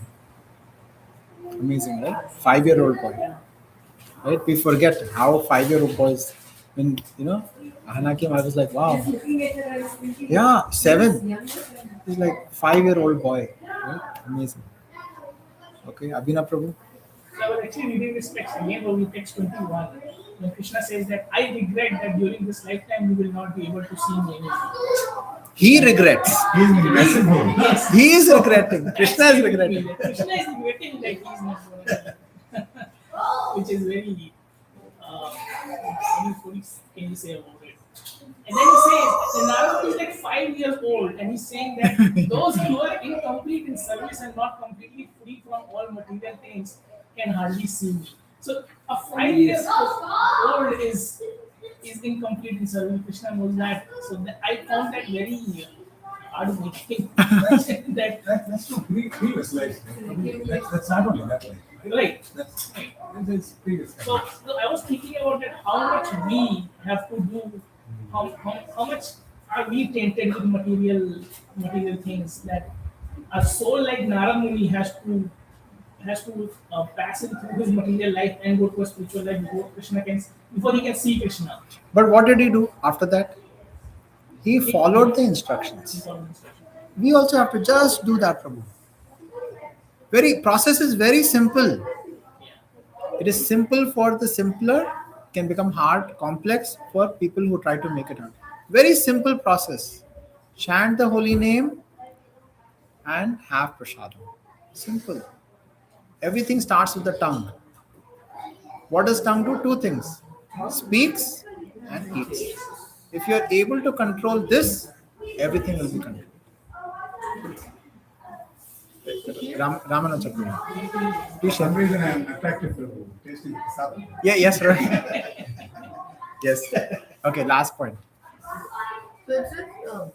Amazing, right? 5-year-old boy. Right? We forget how 5-year-old boys, when, Ahana came, I was like, wow. Just looking at her, I was thinking, Yeah, 7. younger than He's like 5-year-old boy. Right? Amazing. Okay, Abhinav Prabhu. So I was actually reading this text again, only text 21. When Krishna says that I regret that during this lifetime you will not be able to see me anymore. He regrets. He's in the lesson home. Yes. He is regretting. Krishna is regretting. Krishna is regretting that he's not going to, which is very, what can you say about it? And then he says, the Narada is like 5 years old, and he's saying that those who are incomplete in service and not completely free from all material things can hardly see me. So a 5 years old is incomplete in service. Krishna knows that. So I found that very hard-making. That's not previous life. That's not only that life. Right. That's previous. So I was thinking about that, how much we have to do, how much are we tainted with material things that a soul like Narada Muni has to pass it through his material life and go to a spiritual life before he can see Krishna. But what did he do after that? He followed the instructions. We also have to just do that, Prabhu. Process is very simple. It is simple for the simpler, can become hard, complex for people who try to make it hard. Very simple process. Chant the holy name and have prasadam. Simple. Everything starts with the tongue. What does tongue do? 2 things. Speaks and eats. If you are able to control this, everything will be controlled. Ramana Chakra. For some reason, I'm attracted to tasting prasadam. Yeah, yes, right. Yes. Okay, last point. So it says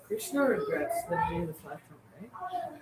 Krishna regrets that during this lifetime, right?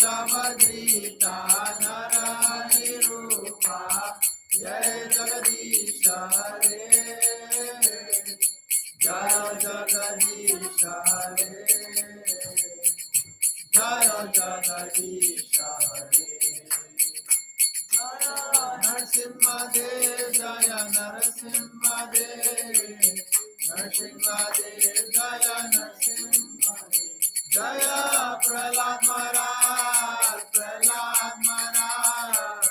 वृषभधृता Narhari रूपा जय जगदीश हरे जय जगदीश हरे जय जगदीश हरे नरसिंहदेव जय नरसिंहदेव नरसिंहदेव जय नरसिंहदेव जय प्रहलाद महाराज प्रहलाद महाराज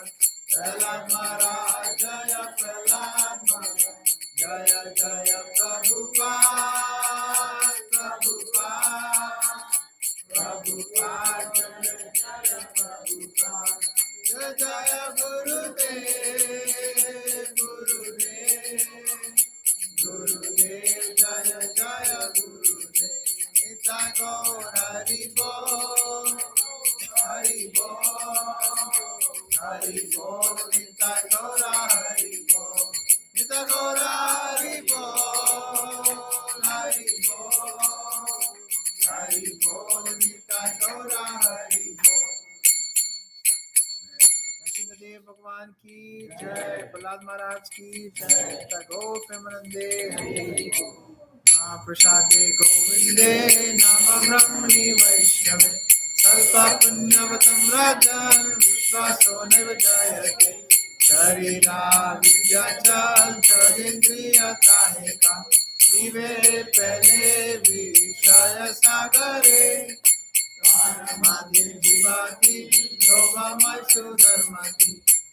प्रहलाद महाराज जय प्रहलाद महाराज जय जय प्रभुपाद प्रभुपाद प्रभुपाद जय जय प्रभुपाद जय जय गुरुदेव गुरुदेव गुरुदेव जय जय गुरुदेव निताय गौर हरि बोल हरि बोल हरि बोल निताय गौर हरि बोल निताय गौर हरि बोल हरि बोल हरि बोल निताय गौर हरि बोल नरसिंहदेव भगवान की जय प्रहलाद महाराज की जय गो प्रेमानंदे हरि महाप्रसादे गोविंदे नाम ब्रह्मणि वैष्णवे स्वल्प पुण्यवतं राजन् विश्वासो नैव जायते शरीरा विद्या चेन्द्रियताहेका जीवे पहले विषय सागरे माध्यम जीवाति लोभमय सुधर्मति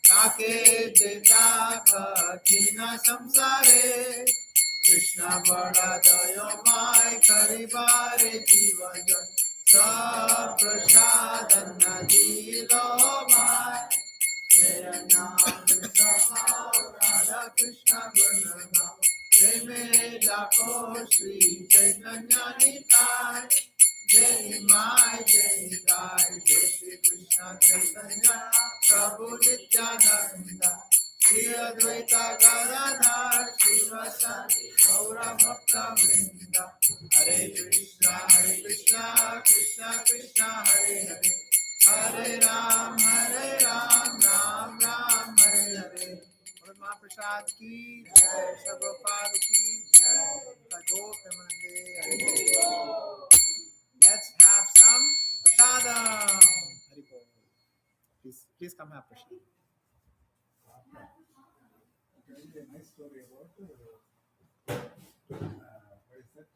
ताके देता कठिन संसारे कृष्ण बड़ा दयोमय करिबारे जीवन सब प्रसादन दिलो माय तेरा नाम राधा कृष्ण गुणगान प्रेमे लाखो श्री चैतन्य निताय जय माय जय गाय जय श्री कृष्ण चैतन्य प्रभु नित्यानंद श्री अद्वैत गदाधर श्रीवासादि गौर भक्त वृंद हरे कृष्ण कृष्ण कृष्ण हरे हरे हरे राम राम राम हरे हरे और महाप्रसाद की जय सर्वपाद की जय गो प्रेमानंदे हरे Let's have some prasadam. Hari Bol. Please come have prasad. Tell you a nice story about what is that?